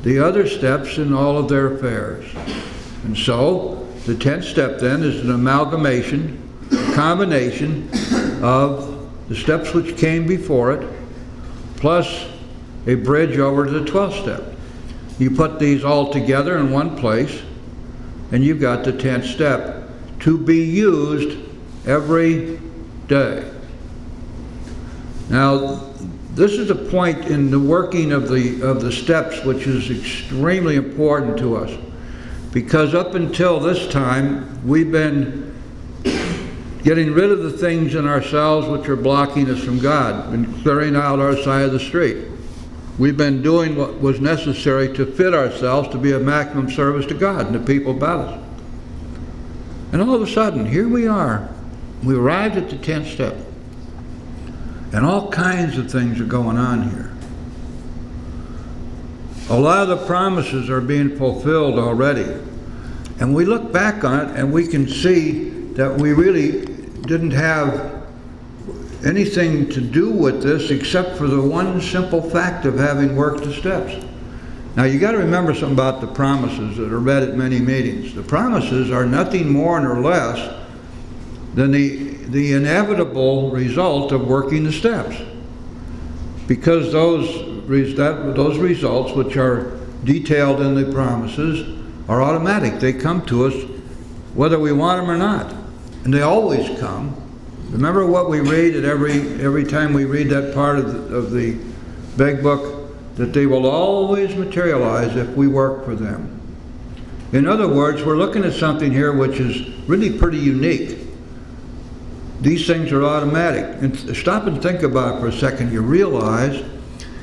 the other steps in all of their affairs. And so the 10th step then is an amalgamation, a combination of the steps which came before it, plus a bridge over to the 12th step. You put these all together in one place, and you've got the 10th step to be used every day. Now, this is a point in the working of the steps which is extremely important to us, because up until this time, we've been getting rid of the things in ourselves which are blocking us from God, and clearing out our side of the street. We've been doing what was necessary to fit ourselves to be of maximum service to God and the people about us. And all of a sudden, here we are. We arrived at the 10th step. And all kinds of things are going on here. A lot of the promises are being fulfilled already. And we look back on it and we can see that we really didn't have anything to do with this except for the one simple fact of having worked the steps. Now you got to remember something about the promises that are read at many meetings. The promises are nothing more nor less than the inevitable result of working the steps. Because those results, which are detailed in the promises, are automatic. They come to us whether we want them or not. And they always come. Remember what we read at every time we read that part of the big book, that they will always materialize if we work for them. In other words, we're looking at something here which is really pretty unique. These things are automatic. And stop and think about it for a second. You realize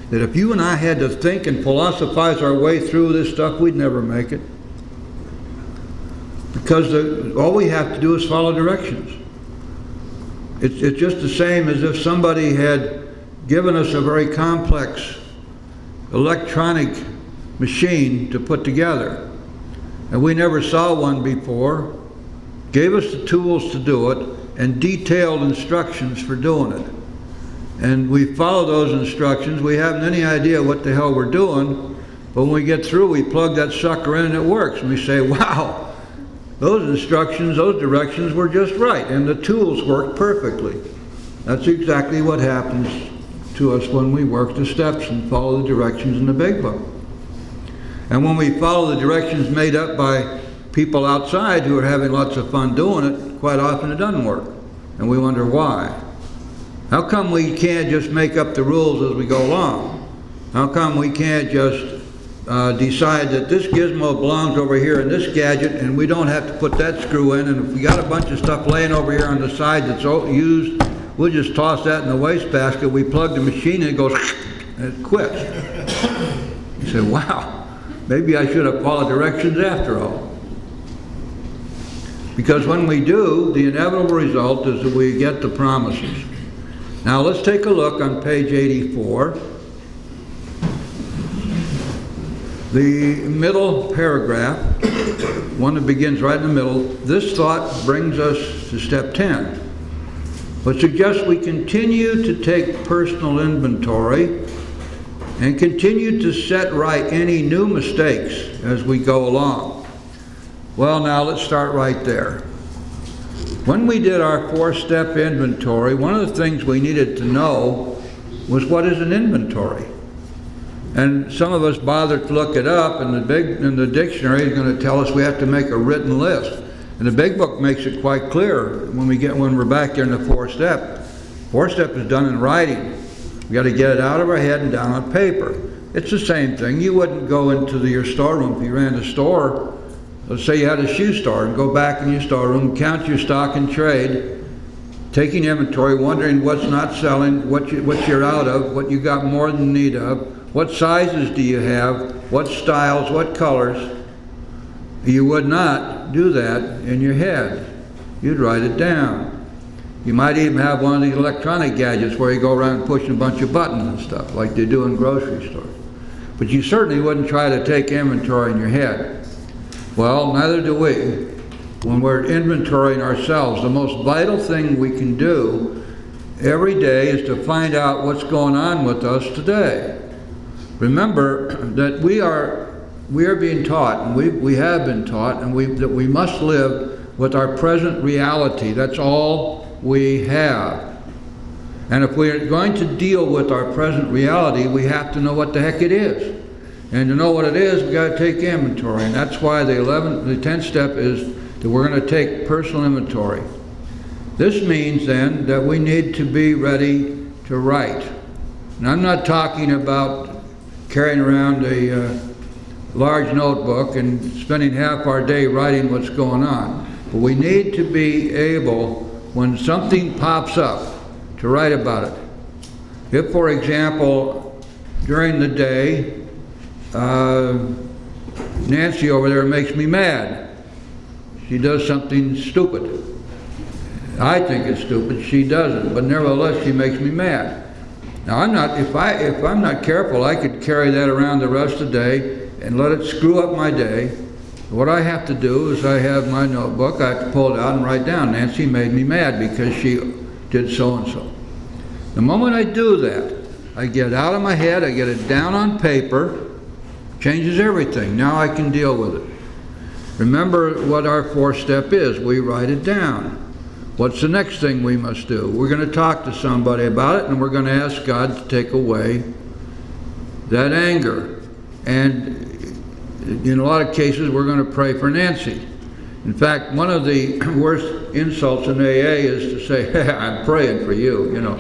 that if you and I had to think and philosophize our way through this stuff, we'd never make it. Because all we have to do is follow directions. It's just the same as if somebody had given us a very complex electronic machine to put together. And we never saw one before, gave us the tools to do it, and detailed instructions for doing it. And we follow those instructions. We haven't any idea what the hell we're doing, but when we get through, we plug that sucker in and it works. And we say, wow, those instructions, those directions were just right, and the tools work perfectly. That's exactly what happens to us when we work the steps and follow the directions in the big book. And when we follow the directions made up by people outside who are having lots of fun doing it, quite often it doesn't work. And we wonder why. How come we can't just make up the rules as we go along? How come we can't just decide that this gizmo belongs over here in this gadget and we don't have to put that screw in, and if we got a bunch of stuff laying over here on the side that's used, we'll just toss that in the wastebasket. We plug the machine and it goes and it quits. You say, wow, maybe I should have followed directions after all. Because when we do, the inevitable result is that we get the promises. Now let's take a look on page 84. The middle paragraph, one that begins right in the middle, this thought brings us to step 10. But suggests we continue to take personal inventory and continue to set right any new mistakes as we go along. Well, now let's start right there. When we did our 4-step inventory, one of the things we needed to know was what is an inventory. And some of us bothered to look it up, and the dictionary is going to tell us we have to make a written list. And the big book makes it quite clear when we're back there in the 4-step. 4-step is done in writing. We got to get it out of our head and down on paper. It's the same thing. You wouldn't go into your storeroom if you ran a store. Let's say you had a shoe store, and go back in your storeroom, count your stock and trade, taking inventory, wondering what's not selling, what you're out of, what you got more than need of, what sizes do you have, what styles, what colors. You would not do that in your head. You'd write it down. You might even have one of these electronic gadgets where you go around pushing a bunch of buttons and stuff like they do in grocery stores. But you certainly wouldn't try to take inventory in your head. Well, neither do we. When we're inventorying ourselves, the most vital thing we can do every day is to find out what's going on with us today. Remember that we are being taught, and we have been taught, and that we must live with our present reality. That's all we have. And if we're going to deal with our present reality, we have to know what the heck it is. And to know what it is, we've got to take inventory. And that's why the 10th step is that we're going to take personal inventory. This means then that we need to be ready to write. And I'm not talking about carrying around a large notebook and spending half our day writing what's going on. But we need to be able, when something pops up, to write about it. If, for example, during the day, Nancy over there makes me mad. she does something stupid. I think it's stupid, she doesn't, but nevertheless, she makes me mad. Now, if I'm not careful, I could carry that around the rest of the day and let it screw up my day. What I have to do is I have my notebook, I have to pull it out and write down, Nancy made me mad because she did so-and-so. The moment I do that, I get it out of my head, I get it down on paper, changes everything. Now I can deal with it. Remember what our fourth step is. We write it down. What's the next thing we must do? We're going to talk to somebody about it, and we're going to ask God to take away that anger. And in a lot of cases, we're going to pray for Nancy. In fact, one of the worst insults in AA is to say, hey, I'm praying for you, you know.